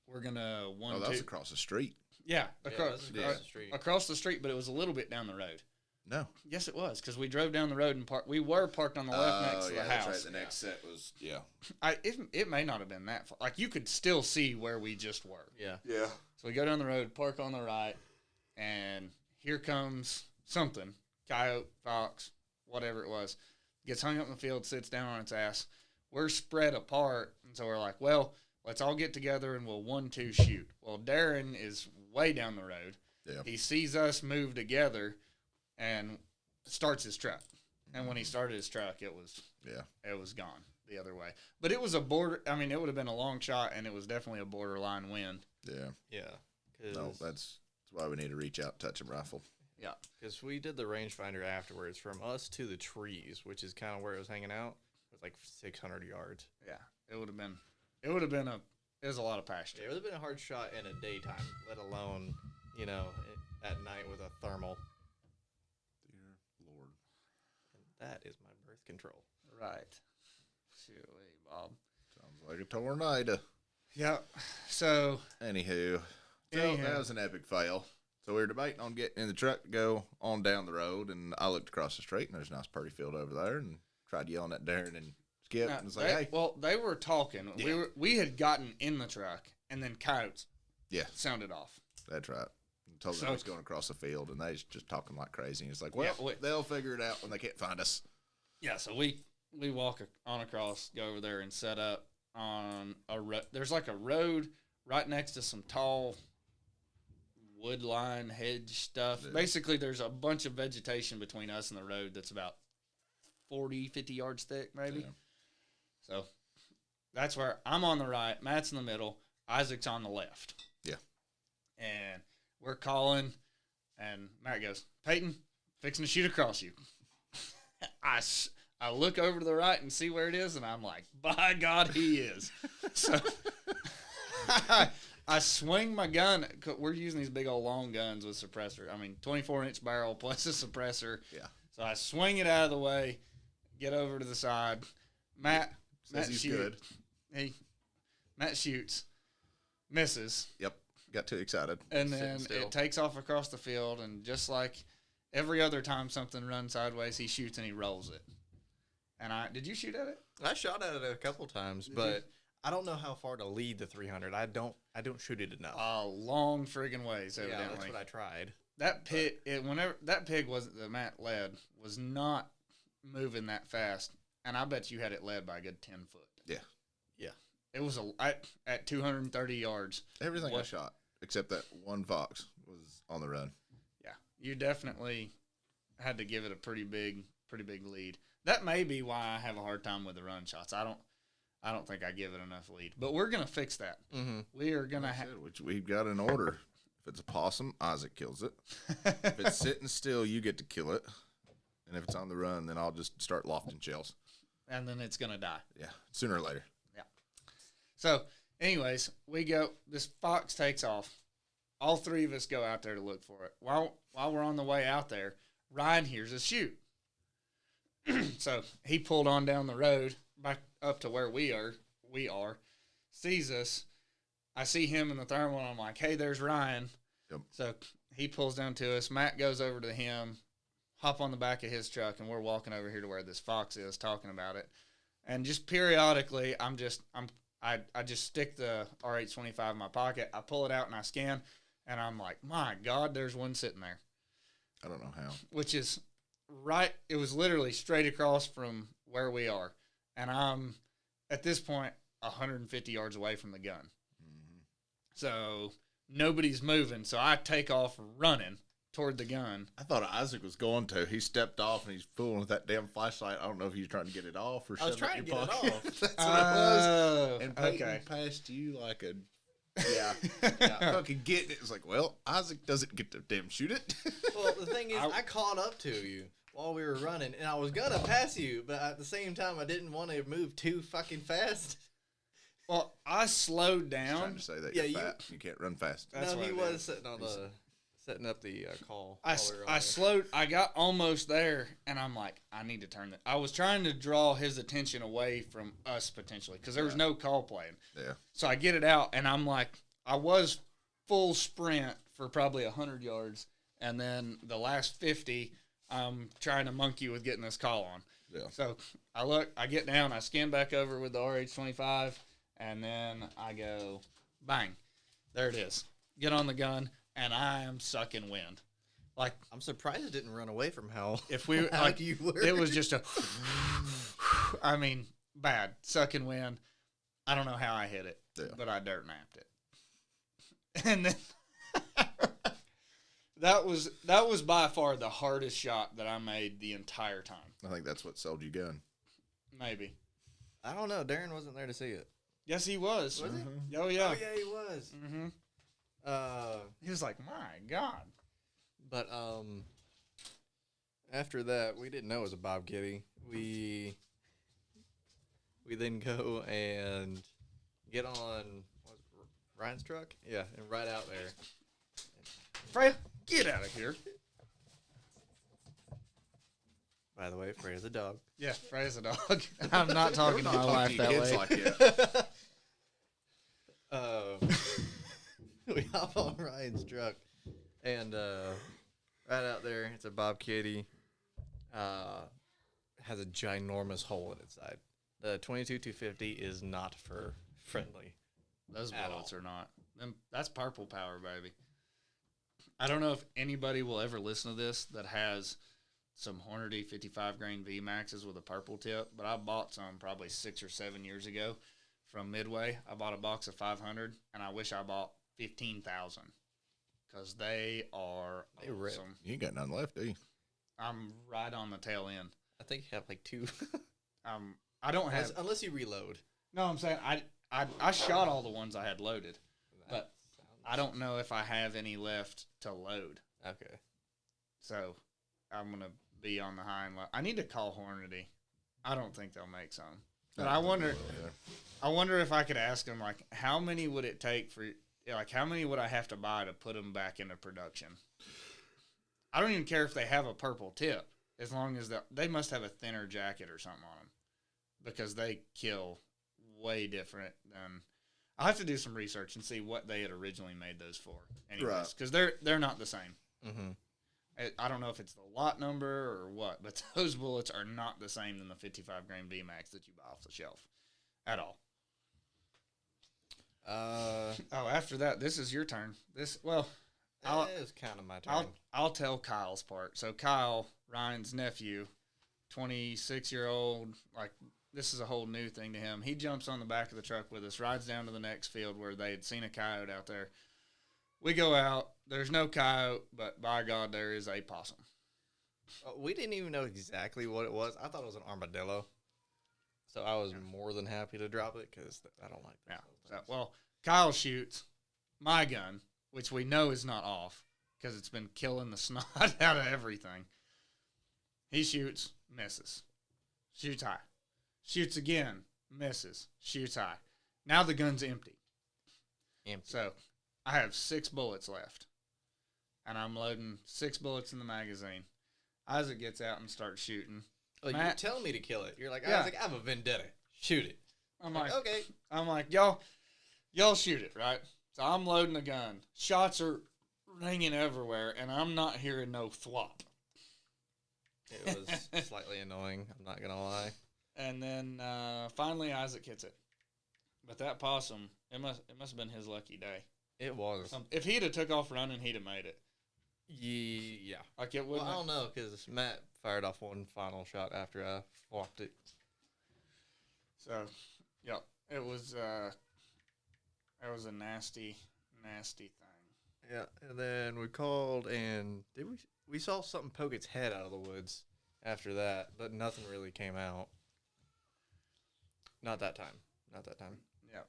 Speaker 1: We're going to
Speaker 3: that was across the street.
Speaker 1: Yeah, across
Speaker 2: the street.
Speaker 1: Across the street, but it was a little bit down the road.
Speaker 3: No.
Speaker 1: Yes, it was, because we drove down the road and we were parked on the left next to the house.
Speaker 3: That's right. The next set was,
Speaker 1: It may not have been that far. Like, you could still see where we just were.
Speaker 2: Yeah.
Speaker 3: Yeah.
Speaker 1: So we go down the road, park on the right, and here comes something. Coyote, fox, whatever it was. Gets hung up in the field, sits down on its ass. We're spread apart, and so we're like, well, let's all get together and we'll 1-2 shoot. Well, Darren is way down the road.
Speaker 3: Yeah.
Speaker 1: He sees us move together and starts his truck. And when he started his truck, it was gone the other way. But it was it would have been a long shot, and it was definitely a borderline win.
Speaker 3: Yeah.
Speaker 2: Yeah.
Speaker 3: No, that's why we need to reach out, touch, and rifle.
Speaker 1: Yeah.
Speaker 2: Because we did the rangefinder afterwards from us to the trees, which is kind of where it was hanging out. It was like 600 yards.
Speaker 1: Yeah. It was a lot of pasture.
Speaker 2: It would have been a hard shot in a daytime, let alone, at night with a thermal.
Speaker 3: Dear Lord.
Speaker 2: And that is my birth control.
Speaker 1: Right. Shoot, Bob.
Speaker 3: Sounds like a tornado.
Speaker 1: Yeah. So.
Speaker 3: Anywho, that was an epic fail. So we were debating on getting in the truck to go on down the road, and I looked across the street, and there's a nice pretty field over there, and tried yelling at Darren and Skip, and was like, hey.
Speaker 1: Well, they were talking. Yeah. We had gotten in the truck, and then coyotes sounded off.
Speaker 3: That's right. I told them I was going across the field, and they was just talking like crazy. And it's like, they'll figure it out when they can't find us.
Speaker 1: Yeah, so we walk on across, go over there, and set up on a road. There's like a road right next to some tall wood line hedge stuff. Yeah. Basically, there's a bunch of vegetation between us and the road that's about 40, 50 yards thick, maybe. Yeah. So that's where I'm on the right, Matt's in the middle, Isaac's on the left.
Speaker 3: Yeah.
Speaker 1: And we're calling, and Matt goes, Peyton, fixing to shoot across you. I look over to the right and see where it is, and I'm like, by God, he is. So I swing my gun. We're using these big old long guns with suppressor. 24-inch barrel plus a suppressor.
Speaker 3: Yeah.
Speaker 1: So I swing it out of the way, get over to the side. Matt
Speaker 3: he's good.
Speaker 1: Matt shoots, misses.
Speaker 3: Yep. Got too excited.
Speaker 1: And then it takes off across the field, and just like every other time something runs sideways, he shoots and he rolls it. And did you shoot at it?
Speaker 2: I shot at it a couple times, but I don't know how far to lead the 300. I don't shoot it enough.
Speaker 1: A long friggin' ways, evidently.
Speaker 2: Yeah, that's what I tried.
Speaker 1: That pig, whenever that pig that Matt led was not moving that fast, and I bet you had it led by a good 10 foot.
Speaker 3: Yeah.
Speaker 2: Yeah.
Speaker 1: It was at 230 yards.
Speaker 3: Everything I shot, except that one fox, was on the run.
Speaker 1: Yeah. You definitely had to give it a pretty big lead. That may be why I have a hard time with the run shots. I don't think I give it enough lead. But we're going to fix that.
Speaker 2: Mm-hmm.
Speaker 1: We are going to have...
Speaker 3: Which we've got an order. If it's a possum, Isaac kills it. If it's sitting still, you get to kill it. And if it's on the run, then I'll just start lofting shells.
Speaker 1: And then it's going to die.
Speaker 3: Yeah, sooner or later.
Speaker 1: Yeah. So, anyways, we go. This fox takes off. All three of us go out there to look for it. While we're on the way out there, Ryan hears us shoot. So he pulled on down the road back up to where we are, sees us. I see him in the thermal, and I'm like, hey, there's Ryan.
Speaker 3: Yep.
Speaker 1: So he pulls down to us. Matt goes over to him, hop on the back of his truck, and we're walking over here to where this fox is, talking about it. And just periodically, I just stick the RH-25 in my pocket. I pull it out and I scan, and I'm like, my God, there's one sitting there.
Speaker 3: I don't know how.
Speaker 1: Which is right. It was literally straight across from where we are, and I'm at this point 150 yards away from the gun.
Speaker 3: Mm-hmm.
Speaker 1: So nobody's moving. So I take off running toward the gun.
Speaker 3: I thought Isaac was going to. He stepped off and he's fooling with that damn flashlight. I don't know if he's trying to get it off or
Speaker 2: I was
Speaker 3: shove it
Speaker 2: trying
Speaker 3: in
Speaker 2: to
Speaker 3: your
Speaker 2: get it
Speaker 3: pocket.
Speaker 2: off.
Speaker 3: That's what it was.
Speaker 1: Oh,
Speaker 3: And Peyton
Speaker 1: okay.
Speaker 3: passed you like a yeah. Fucking getting it. It's like, well, Isaac doesn't get to damn shoot it.
Speaker 2: Well, the thing is, I caught up to you while we were running, and I was gonna pass you, but at the same time, I didn't want to move too fucking fast.
Speaker 1: Well, I slowed
Speaker 3: Trying
Speaker 1: down.
Speaker 3: to say that
Speaker 2: Yeah,
Speaker 3: you're fat. You can't run fast.
Speaker 1: That's
Speaker 2: no,
Speaker 1: what
Speaker 2: he
Speaker 1: it
Speaker 2: was
Speaker 1: is.
Speaker 2: setting up the call.
Speaker 1: I
Speaker 2: while we were on there.
Speaker 1: slowed. I got almost there, and I'm like, I need to turn it. I was trying to draw his attention away from us potentially because there was no call playing.
Speaker 3: Yeah.
Speaker 1: So I get it out, and I'm like, I was full sprint for probably 100 yards, and then the last 50, I'm trying to monkey with getting this call on.
Speaker 3: Yeah.
Speaker 1: So I get down, I scan back over with the RH-25, and then I go, bang, there it is. Get on the gun, and I am sucking wind. Like,
Speaker 2: I'm surprised it didn't run away from how
Speaker 1: if we
Speaker 2: how
Speaker 1: like,
Speaker 2: you were.
Speaker 1: it was just a, I mean, bad sucking wind. I don't know how I hit it, but I dirt napped it. And then that was by far the hardest shot that I made the entire time.
Speaker 3: I think that's what sold you gun.
Speaker 1: Maybe.
Speaker 2: I don't know. Darren wasn't there to see it.
Speaker 1: Yes, he was.
Speaker 2: Was he?
Speaker 1: Oh yeah.
Speaker 2: Oh yeah, he was.
Speaker 1: Mm-hmm. He was like, my God.
Speaker 2: But after that, we didn't know it was a Bob Kitty. We then go and get on Ryan's truck. Yeah, and right out there.
Speaker 1: Freya, get out of here.
Speaker 2: By the way, Freya's a dog.
Speaker 1: Yeah, Freya's a dog. I'm not talking to my wife that
Speaker 3: kids
Speaker 1: way.
Speaker 3: like that.
Speaker 2: We hop on Ryan's truck, and right out there, it's a Bob Kitty. Has a ginormous hole in its side. The 22-250 is not fur friendly.
Speaker 1: Those
Speaker 2: At
Speaker 1: bullets
Speaker 2: all.
Speaker 1: are not. That's purple power, baby. I don't know if anybody will ever listen to this that has some Hornady 55 grain V Maxes with a purple tip, but I bought some probably 6 or 7 years ago from Midway. I bought a box of 500, and I wish I bought 15,000 because they are
Speaker 2: They rip.
Speaker 1: awesome.
Speaker 3: You ain't got none left, do you?
Speaker 1: I'm right on the tail end.
Speaker 2: I think you have like 2.
Speaker 1: I don't have.
Speaker 2: Unless you reload.
Speaker 1: No, I'm saying I shot all the ones I had loaded, but I don't know if I have any left to load.
Speaker 2: Okay.
Speaker 1: So I'm gonna be on the high and low. I need to call Hornady. I don't think they'll make some, but I wonder. I wonder if I could ask them like, how many would it take for like how many would I have to buy to put them back into production? I don't even care if they have a purple tip, as long as they must have a thinner jacket or something on them, because they kill way different than. I'll have to do some research and see what they had originally made those for, anyways, because they're not the same.
Speaker 2: Mm-hmm.
Speaker 1: I don't know if it's the lot number or what, but those bullets are not the same than the 55 grain VMAX that you buy off the shelf, at all. After that, this is your turn. It's
Speaker 2: kind of my turn.
Speaker 1: I'll tell Kyle's part. So Kyle, Ryan's nephew, 26-year-old, like this is a whole new thing to him. He jumps on the back of the truck with us, rides down to the next field where they had seen a coyote out there. We go out. There's no coyote, but by God, there is a possum.
Speaker 2: We didn't even know exactly what it was. I thought it was an armadillo. So I was more than happy to drop it because I don't like that.
Speaker 1: Yeah. So, well, Kyle shoots my gun, which we know is not off because it's been killing the snot out of everything. He shoots, misses. Shoots high. Shoots again, misses. Shoots high. Now the gun's empty. So I have 6 bullets left. And I'm loading 6 bullets in the magazine. Isaac gets out and starts shooting.
Speaker 2: Oh,
Speaker 1: Matt,
Speaker 2: you're telling me to kill it. You're like,
Speaker 1: Yeah.
Speaker 2: I have a vendetta. Shoot it.
Speaker 1: I'm like,
Speaker 2: okay.
Speaker 1: I'm like, y'all shoot it, right? So I'm loading the gun. Shots are ringing everywhere, and I'm not hearing no thwop.
Speaker 2: It was slightly annoying. I'm not gonna lie.
Speaker 1: And then finally Isaac hits it. But that possum, it must have been his lucky day.
Speaker 2: It was.
Speaker 1: If he'd have took off running, he'd have made it.
Speaker 2: Yeah.
Speaker 1: Like it
Speaker 2: Well,
Speaker 1: wouldn't.
Speaker 2: I don't know because Matt fired off one final shot after I flopped it.
Speaker 1: So, yep, it was a nasty thing.
Speaker 2: Yeah, and then we called and we saw something poke its head out of the woods after that, but nothing really came out. Not that time.
Speaker 1: Yep,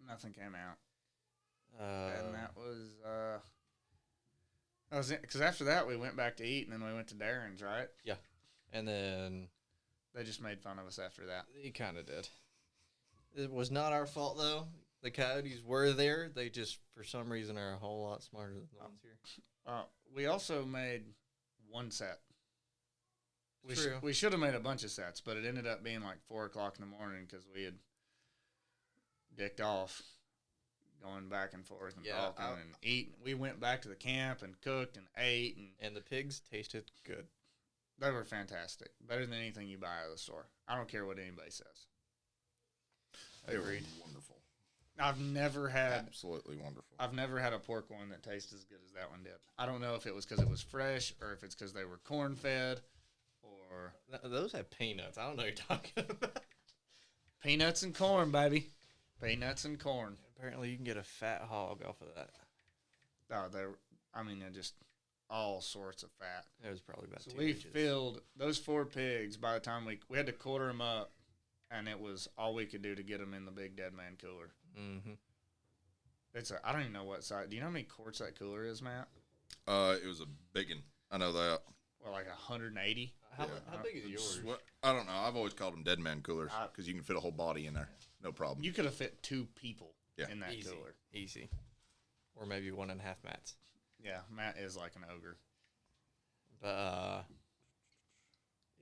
Speaker 1: nothing came out. And that was it. Because after that, we went back to eat, and then we went to Darren's, right?
Speaker 2: Yeah, and then
Speaker 1: They just made fun of us after that.
Speaker 2: he kind of did. It was not our fault though. The coyotes were there. They just, for some reason, are a whole lot smarter than the ones here.
Speaker 1: We also made one set.
Speaker 2: True.
Speaker 1: We should have made a bunch of sets, but it ended up being like 4 o'clock in the morning because we had dicked off, going back and forth and talking and eating. We went back to the camp and cooked and ate,
Speaker 2: And the pigs tasted good.
Speaker 1: they were fantastic. Better than anything you buy out of the store. I don't care what anybody says.
Speaker 3: They were
Speaker 1: Agreed.
Speaker 3: wonderful.
Speaker 1: I've never had
Speaker 3: Absolutely wonderful.
Speaker 1: I've never had a pork one that tastes as good as that one did. I don't know if it was because it was fresh or if it's because they were corn fed or
Speaker 2: Those have peanuts. I don't know what you're talking about.
Speaker 1: peanuts and corn, baby. Peanuts and corn.
Speaker 2: Apparently, you can get a fat hog off of that.
Speaker 1: Oh, they're just all sorts of fat.
Speaker 2: It was probably about
Speaker 1: So
Speaker 2: 2
Speaker 1: we
Speaker 2: inches.
Speaker 1: filled those 4 pigs by the time we had to quarter them up, and it was all we could do to get them in the big dead man cooler.
Speaker 2: Mm-hmm.
Speaker 1: I don't even know what size. Do you know how many quarts that cooler is, Matt?
Speaker 3: It was a big one. I know that.
Speaker 1: Well, like 180.
Speaker 2: How big is yours?
Speaker 3: I don't know. I've always called them dead man coolers because you can fit a whole body in there. No problem.
Speaker 1: You could have fit 2 people
Speaker 3: Yeah.
Speaker 1: in that
Speaker 2: Easy.
Speaker 1: cooler.
Speaker 2: Easy. Or maybe 1.5 mats.
Speaker 1: Yeah, Matt is like an ogre.
Speaker 2: But,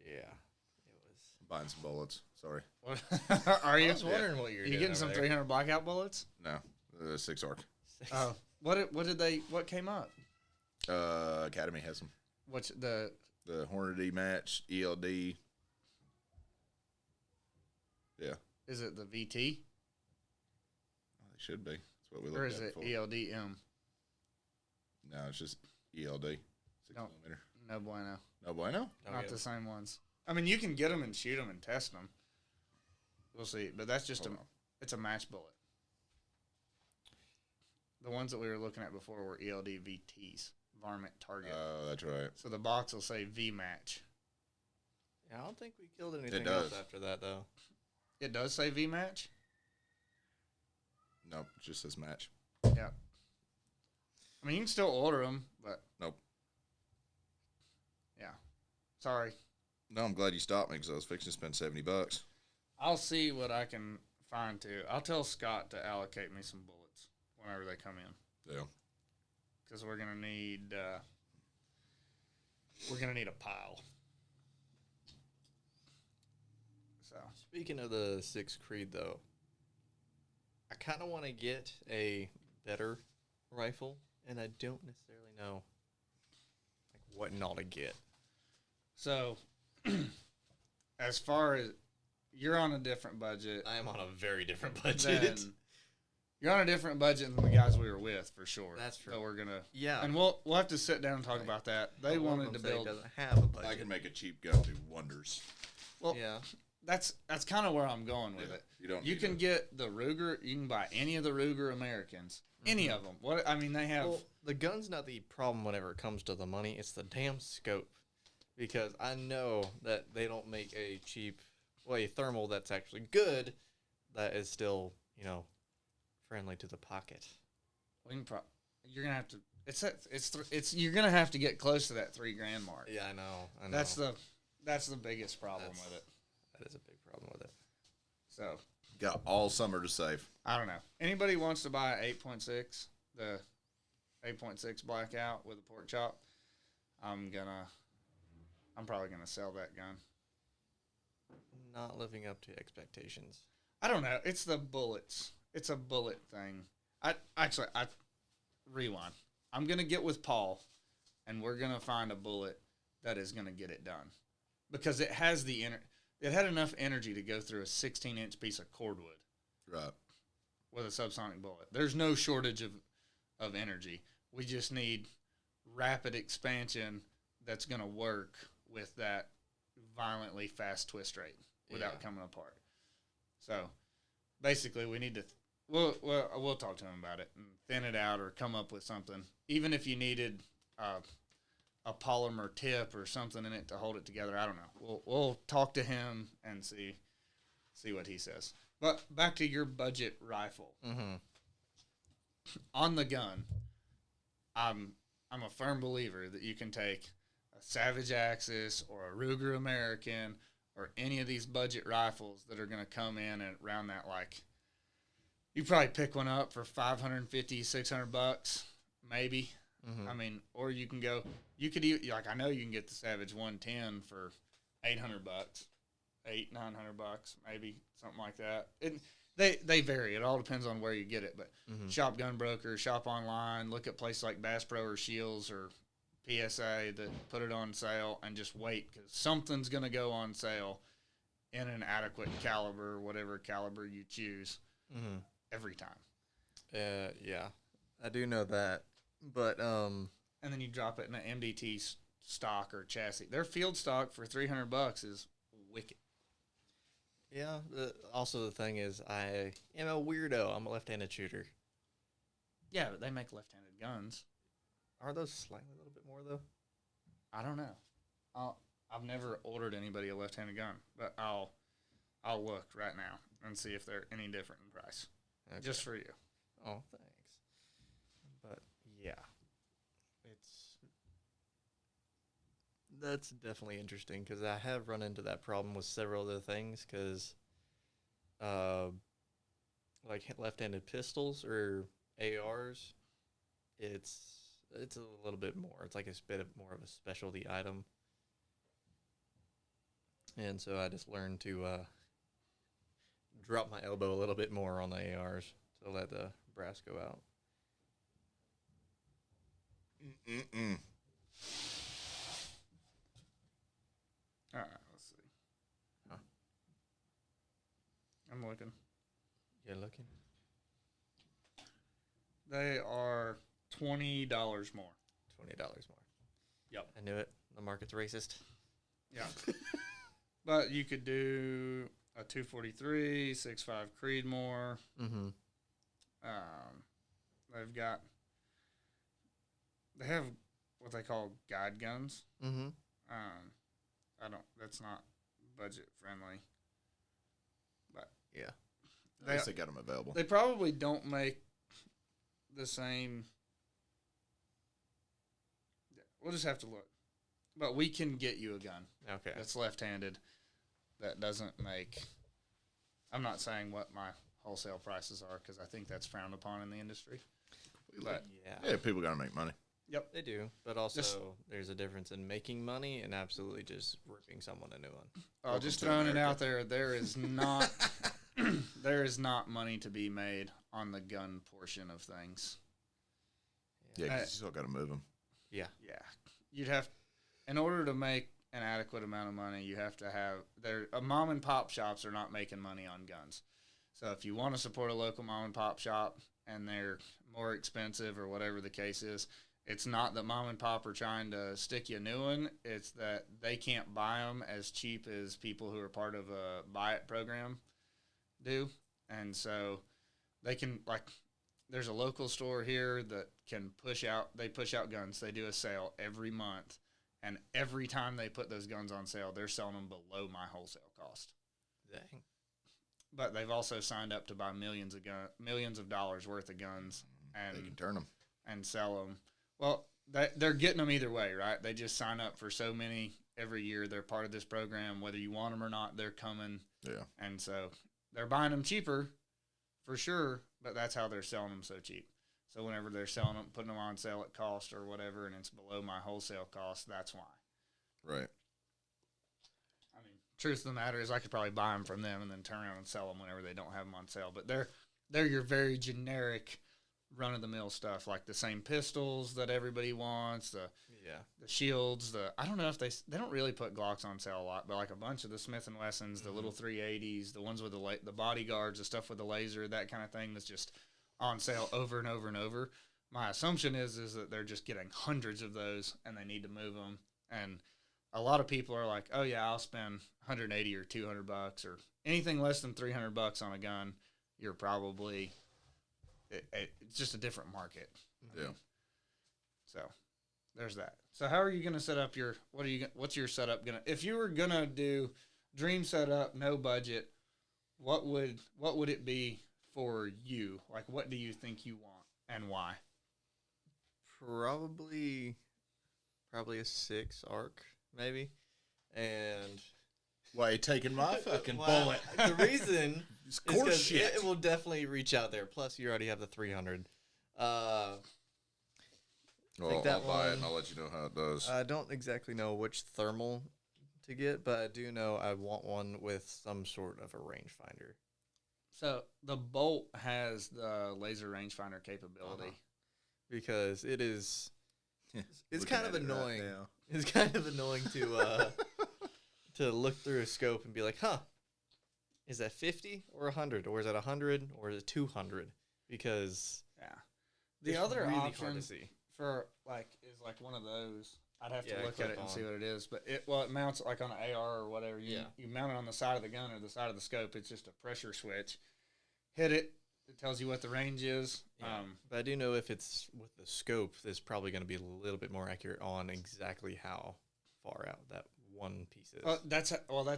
Speaker 2: yeah. It was.
Speaker 3: Buying some bullets. Sorry.
Speaker 1: What are you?
Speaker 2: I was wondering what you're
Speaker 1: You
Speaker 2: doing.
Speaker 1: getting some
Speaker 2: over there.
Speaker 1: 300 blackout bullets?
Speaker 3: No. 6 arc.
Speaker 1: Oh, what came up?
Speaker 3: Academy has them.
Speaker 1: What's the
Speaker 3: The Hornady match, ELD. Yeah.
Speaker 1: is it the VT
Speaker 3: They should be. That's what we
Speaker 1: or
Speaker 3: looked
Speaker 1: is
Speaker 3: at
Speaker 1: it
Speaker 3: for.
Speaker 1: ELDM?
Speaker 3: No, it's just ELD. 6
Speaker 1: No.
Speaker 3: millimeter.
Speaker 1: No bueno.
Speaker 3: No bueno?
Speaker 2: Don't
Speaker 1: Not
Speaker 2: get
Speaker 1: the
Speaker 2: 'em.
Speaker 1: same ones. I mean, you can get them and shoot them and test them. We'll see, but that's just
Speaker 3: Hold on.
Speaker 1: it's a match bullet. The ones that we were looking at before were ELD VTs, varmint target.
Speaker 3: Oh, that's right.
Speaker 1: So the box will say V match.
Speaker 2: Yeah, I don't think we killed anything
Speaker 3: does.
Speaker 2: else after that, though.
Speaker 1: It does say V match.
Speaker 3: Nope, it just says match.
Speaker 1: Yeah. I mean, you can still order them, but
Speaker 3: Nope.
Speaker 1: yeah. Sorry.
Speaker 3: No, I'm glad you stopped me because I was fixing to spend $70.
Speaker 1: I'll see what I can find too. I'll tell Scott to allocate me some bullets whenever they come in,
Speaker 3: Yeah.
Speaker 1: because we're gonna need a pile. So
Speaker 2: Speaking of the 6 Creed, though, I kind of want to get a better rifle, and I don't necessarily know what and all to get.
Speaker 1: So as far as you're on a different budget,
Speaker 2: I am on a very different
Speaker 1: than
Speaker 2: budget.
Speaker 1: you're on a different budget than the guys we were with for sure.
Speaker 2: That's true.
Speaker 1: So we're gonna
Speaker 2: Yeah.
Speaker 1: and we'll have to sit down and talk about that. They
Speaker 2: One of
Speaker 1: wanted to
Speaker 2: them said
Speaker 1: build.
Speaker 2: He doesn't have a budget.
Speaker 3: I can make a cheap gun do wonders.
Speaker 1: Well,
Speaker 2: Yeah.
Speaker 1: that's kind of where I'm going with
Speaker 3: Yeah,
Speaker 1: it.
Speaker 3: you don't
Speaker 1: You
Speaker 3: need
Speaker 1: can
Speaker 3: to-
Speaker 1: get the Ruger. You can buy any of the Ruger Americans. Any of them. What I mean, they have.
Speaker 2: Well, the gun's not the problem whenever it comes to the money. It's the damn scope. Because I know that they don't make a cheap, well, a thermal that's actually good, that is still, friendly to the pocket.
Speaker 1: we can you're gonna have to. You're gonna have to get close to that $3,000 mark.
Speaker 2: Yeah, I know.
Speaker 1: That's the biggest problem with it.
Speaker 2: That is a big problem with it.
Speaker 1: So
Speaker 3: Got all summer to save.
Speaker 1: I don't know. Anybody wants to buy 8.6, the 8.6 blackout with a pork chop? I'm probably gonna sell that gun.
Speaker 2: Not living up to expectations.
Speaker 1: I don't know. It's the bullets. It's a bullet thing. I rewind. I'm going to get with Paul, and we're going to find a bullet that is going to get it done. Because it has it had enough energy to go through a 16-inch piece of cordwood.
Speaker 3: Right.
Speaker 1: With a subsonic bullet. There's no shortage of energy. We just need rapid expansion that's going to work with that violently fast twist rate without coming apart. So basically, we need to we'll talk to him about it and thin it out or come up with something. Even if you needed a polymer tip or something in it to hold it together, I don't know. We'll talk to him and see what he says. But back to your budget rifle.
Speaker 2: Mm-hmm.
Speaker 1: On the gun, I'm a firm believer that you can take a Savage Axis or a Ruger American or any of these budget rifles that are going to come in at around that, like, you probably pick one up for $550, $600, maybe.
Speaker 2: Mm-hmm.
Speaker 1: I mean, or you can go, you could even, like, I know you can get the Savage 110 for $800, $900, maybe something like that. They vary. It all depends on where you get it. But Shop Gun Broker, shop online, look at places like Bass Pro or Shields or PSA that put it on sale and just wait because something's going to go on sale in an adequate caliber, whatever caliber you choose, every time.
Speaker 2: Yeah, I do know that. But
Speaker 1: and then you drop it in an MDT stock or chassis. Their field stock for $300 is wicked.
Speaker 2: Yeah. Also, the thing is, I am a weirdo. I'm a left-handed shooter.
Speaker 1: Yeah, but they make left-handed guns.
Speaker 2: Are those slightly a little bit more though?
Speaker 1: I don't know. I've never ordered anybody a left-handed gun, but I'll look right now and see if they're any different in price, just for you.
Speaker 2: Oh, thanks. But yeah, that's definitely interesting because I have run into that problem with several other things because, like left-handed pistols or ARs, it's a little bit more. It's like a bit more of a specialty item, and so I just learned to drop my elbow a little bit more on the ARs to let the brass go out.
Speaker 1: All right, let's see.
Speaker 2: Huh.
Speaker 1: I'm looking.
Speaker 2: You're looking?
Speaker 1: They are $20 more.
Speaker 2: $20 more.
Speaker 1: Yep.
Speaker 2: I knew it. The market's racist.
Speaker 1: Yeah. But you could do a 243, 6.5 Creedmoor.
Speaker 2: Mm-hmm.
Speaker 1: They have what they call guide guns.
Speaker 2: Mm-hmm.
Speaker 1: That's not budget friendly. But
Speaker 2: yeah.
Speaker 3: They got them available.
Speaker 1: They probably don't make the same. We'll just have to look. But we can get you a gun.
Speaker 2: Okay.
Speaker 1: That's left-handed. That doesn't make. I'm not saying what my wholesale prices are because I think that's frowned upon in the industry. But
Speaker 3: Yeah, people got to make money.
Speaker 1: Yep.
Speaker 2: They do. But also, there's a difference in making money and absolutely just ripping someone a new one.
Speaker 1: Just throwing it out there, there is not there is not money to be made on the gun portion of things.
Speaker 3: Yeah, because you still got to move them.
Speaker 2: Yeah.
Speaker 1: Yeah. You'd have, in order to make an adequate amount of money, you have to have, mom and pop shops are not making money on guns. So if you want to support a local mom and pop shop and they're more expensive or whatever the case is, it's not that mom and pop are trying to stick you a new one. It's that they can't buy them as cheap as people who are part of a buy it program do. And so they can, like, there's a local store here that can push out guns. They do a sale every month. And every time they put those guns on sale, they're selling them below my wholesale cost.
Speaker 2: Dang.
Speaker 1: But they've also signed up to buy millions of dollars worth of guns and
Speaker 3: They can turn them
Speaker 1: and sell them. Well, they're getting them either way, right? They just sign up for so many every year. They're part of this program. Whether you want them or not, they're coming.
Speaker 3: Yeah.
Speaker 1: And so they're buying them cheaper for sure, but that's how they're selling them so cheap. So whenever they're selling them, putting them on sale at cost or whatever, and it's below my wholesale cost, that's why.
Speaker 3: Right.
Speaker 1: I mean, truth of the matter is I could probably buy them from them and then turn around and sell them whenever they don't have them on sale. But they're your very generic run of the mill stuff, like the same pistols that everybody wants, the shields, I don't know if they don't really put Glocks on sale a lot, but like a bunch of the Smith and Wessons, the little 380s, the ones with the bodyguards, the stuff with the laser, that kind of thing that's just on sale over and over and over. My assumption is that they're just getting hundreds of those and they need to move them. And a lot of people are like, oh yeah, I'll spend 180 or $200 or anything less than $300 on a gun. You're probably it's just a different market.
Speaker 3: Yeah.
Speaker 1: So there's that. So how are you going to set up what's your setup going to, if you were going to do dream setup, no budget, what would it be for you? Like, what do you think you want and why?
Speaker 2: Probably a 6 arc, maybe. And
Speaker 3: why are you taking my fucking
Speaker 2: well,
Speaker 3: bullet?
Speaker 2: The reason
Speaker 3: It's
Speaker 2: is
Speaker 3: course
Speaker 2: 'cause
Speaker 3: shit.
Speaker 2: it will definitely reach out there. Plus, you already have the 300.
Speaker 3: Well,
Speaker 2: that
Speaker 3: I'll buy it
Speaker 2: one-
Speaker 3: and I'll let you know how it does.
Speaker 2: I don't exactly know which thermal to get, but I do know I want one with some sort of a rangefinder.
Speaker 1: So the Bolt has the laser rangefinder capability.
Speaker 2: Because it is, it's
Speaker 3: Looking
Speaker 2: kind of
Speaker 3: at it right
Speaker 2: annoying.
Speaker 3: now.
Speaker 2: It's kind of annoying to look through a scope and be like, huh, is that 50 or 100? Or is that 100 or is it 200? Because
Speaker 1: Yeah. The
Speaker 2: it's
Speaker 1: other
Speaker 2: really hard
Speaker 1: option
Speaker 2: to see.
Speaker 1: for is one of those. I'd have to
Speaker 2: Yeah,
Speaker 1: look at
Speaker 2: clip
Speaker 1: it and
Speaker 2: on.
Speaker 1: see what it is, but it mounts like on an AR or whatever. You mount it on the side of the gun or the side of the scope. It's just a pressure switch. Hit it. It tells you what the range is.
Speaker 2: Yeah. But I do know if it's with the scope, it's probably going to be a little bit more accurate on exactly how far out that one piece is.
Speaker 1: That's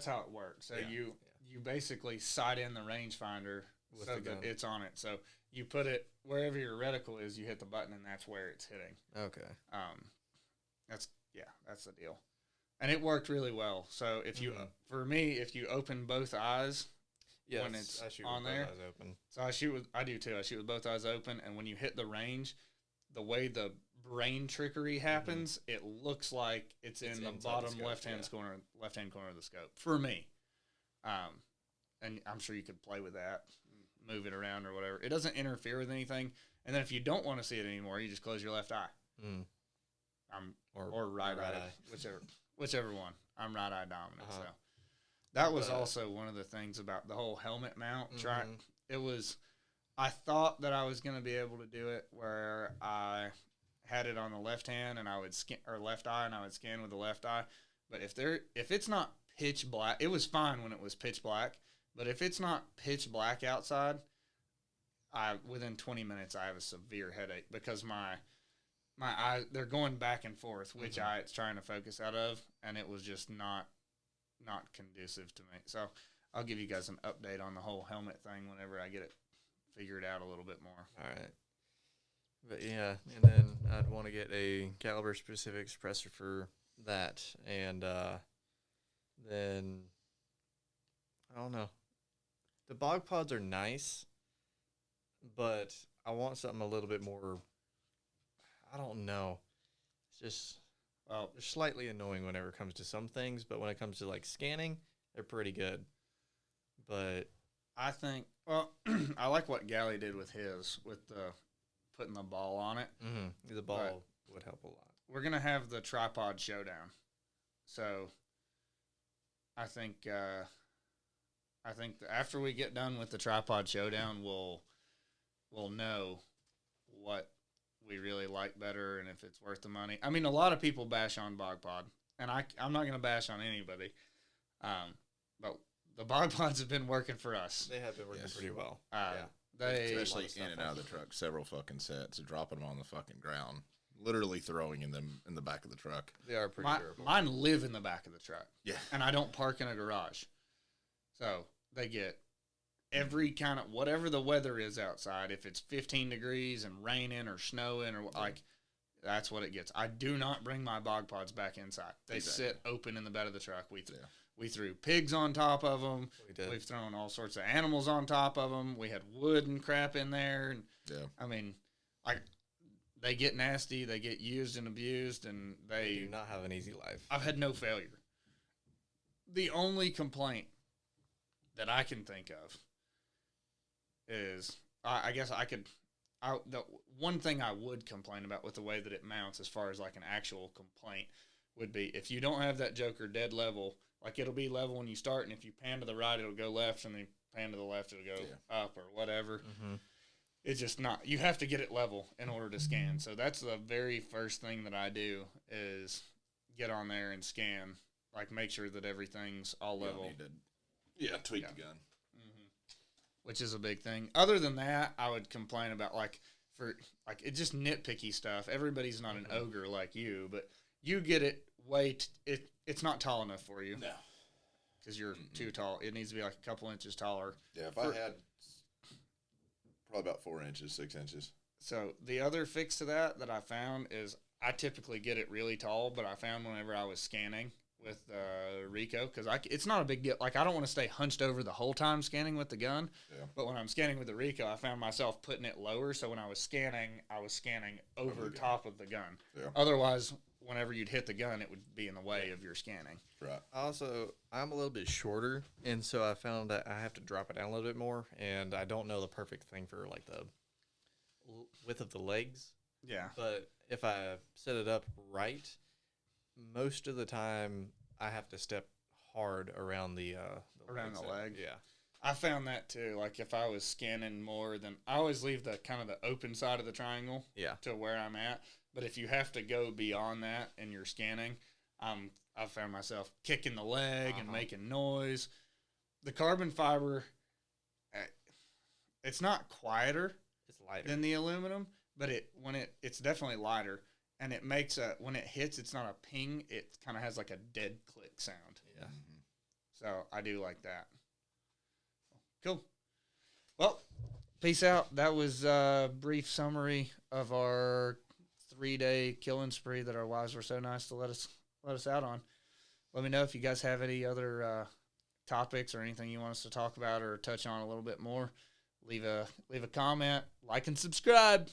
Speaker 1: how it works. So you basically sight in the rangefinder
Speaker 2: With
Speaker 1: so
Speaker 2: the
Speaker 1: that
Speaker 2: gun.
Speaker 1: it's on it. So you put it wherever your reticle is. You hit the button, and that's where it's hitting.
Speaker 2: Okay.
Speaker 1: That's the deal, and it worked really well. So if you, for me, if you open both eyes.
Speaker 2: Yes,
Speaker 1: When it's
Speaker 2: I shoot
Speaker 1: on
Speaker 2: with
Speaker 1: there.
Speaker 2: both eyes open.
Speaker 1: So I do too. I shoot with both eyes open, and when you hit the range, the way the brain trickery happens, it looks like it's in the
Speaker 2: inside the
Speaker 1: bottom
Speaker 2: scope,
Speaker 1: left-hand corner of the scope for me. And I'm sure you could play with that, move it around or whatever. It doesn't interfere with anything. And then if you don't want to see it anymore, you just close your left eye. Or right eye, whichever one. I'm right eye dominant, so. That was also one of the things about the whole helmet mount. I thought that I was going to be able to do it where I had it on the left hand and I would left eye and I would scan with the left eye. But if it's not pitch black, it was fine when it was pitch black. But if it's not pitch black outside, within 20 minutes I have a severe headache because my eyes, they're going back and forth which eye it's trying to focus out of, and it was just not conducive to me. So I'll give you guys an update on the whole helmet thing whenever I get it figured out a little bit more.
Speaker 2: All right. But yeah, and then I'd want to get a caliber specific suppressor for that. And then, I don't know. The bog pods are nice, but I want something a little bit more, I don't know. It's just, well, they're slightly annoying whenever it comes to some things, but when it comes to like scanning, they're pretty good. But
Speaker 1: I think, I like what Galley did with his, with the putting the ball on it.
Speaker 2: The ball would help a lot.
Speaker 1: We're going to have the tripod showdown. So I think that after we get done with the tripod showdown, we'll know what we really like better and if it's worth the money. I mean, a lot of people bash on Bog Pod, and I'm not going to bash on anybody. But the Bog Pods have been working for us.
Speaker 2: They have been working pretty well.
Speaker 3: Especially in and out of the truck, several fucking sets, dropping them on the fucking ground, literally throwing them in the back of the truck.
Speaker 2: They are pretty durable.
Speaker 1: Mine live in the back of the truck.
Speaker 3: Yeah.
Speaker 1: And I don't park in a garage. So they get every kind of, whatever the weather is outside, if it's 15 degrees and raining or snowing or like, that's what it gets. I do not bring my Bog Pods back inside. They sit open in the bed of the truck. We threw pigs on top of them. We've thrown all sorts of animals on top of them. We had wood and crap in there. And I mean, they get nasty. They get used and abused, and they
Speaker 2: do not have an easy life.
Speaker 1: I've had no failure. The only complaint that I can think of is, I guess I could the one thing I would complain about with the way that it mounts, as far as like an actual complaint, would be if you don't have that joker dead level. Like it'll be level when you start, and if you pan to the right, it'll go left, and then you pan to the left, it'll go up or whatever. Mm-hmm. It's just not. You have to get it level in order to scan. So that's the very first thing that I do is get on there and scan. Like make sure that everything's all level.
Speaker 3: Tweak the gun.
Speaker 1: Mm-hmm. Which is a big thing. Other than that, I would complain about it's just nitpicky stuff. Everybody's not an ogre like you, but you get it it's not tall enough for you.
Speaker 3: No.
Speaker 1: Because you're too tall. It needs to be like a couple inches taller.
Speaker 3: Yeah, if I had probably about 4 inches, 6 inches.
Speaker 1: So the other fix to that I found is I typically get it really tall, but I found whenever I was scanning with Rico, because it's not a big deal. Like I don't want to stay hunched over the whole time scanning with the gun. Yeah. But when I'm scanning with the Rico, I found myself putting it lower. So when I was scanning over top of the gun. Yeah. Otherwise, whenever you'd hit the gun, it would be in the way of your scanning.
Speaker 3: Right.
Speaker 2: Also, I'm a little bit shorter, and so I found that I have to drop it down a little bit more, and I don't know the perfect thing for like the width of the legs.
Speaker 1: Yeah.
Speaker 2: But if I set it up right, most of the time I have to step hard around the
Speaker 1: leg.
Speaker 2: Yeah.
Speaker 1: I found that too. Like if I was scanning more than I always leave the kind of the open side of the triangle to where I'm at. But if you have to go beyond that and you're scanning, I've found myself kicking the leg and making noise. The carbon fiber, it's not quieter than the aluminum, but it's definitely lighter, and it makes when it hits, it's not a ping. It kind of has like a dead click sound.
Speaker 2: Yeah.
Speaker 1: Mm-hmm. So I do like that. Cool. Well, peace out. That was a brief summary of our 3-day killing spree that our wives were so nice to let us out on. Let me know if you guys have any other topics or anything you want us to talk about or touch on a little bit more. Leave a comment, like and subscribe.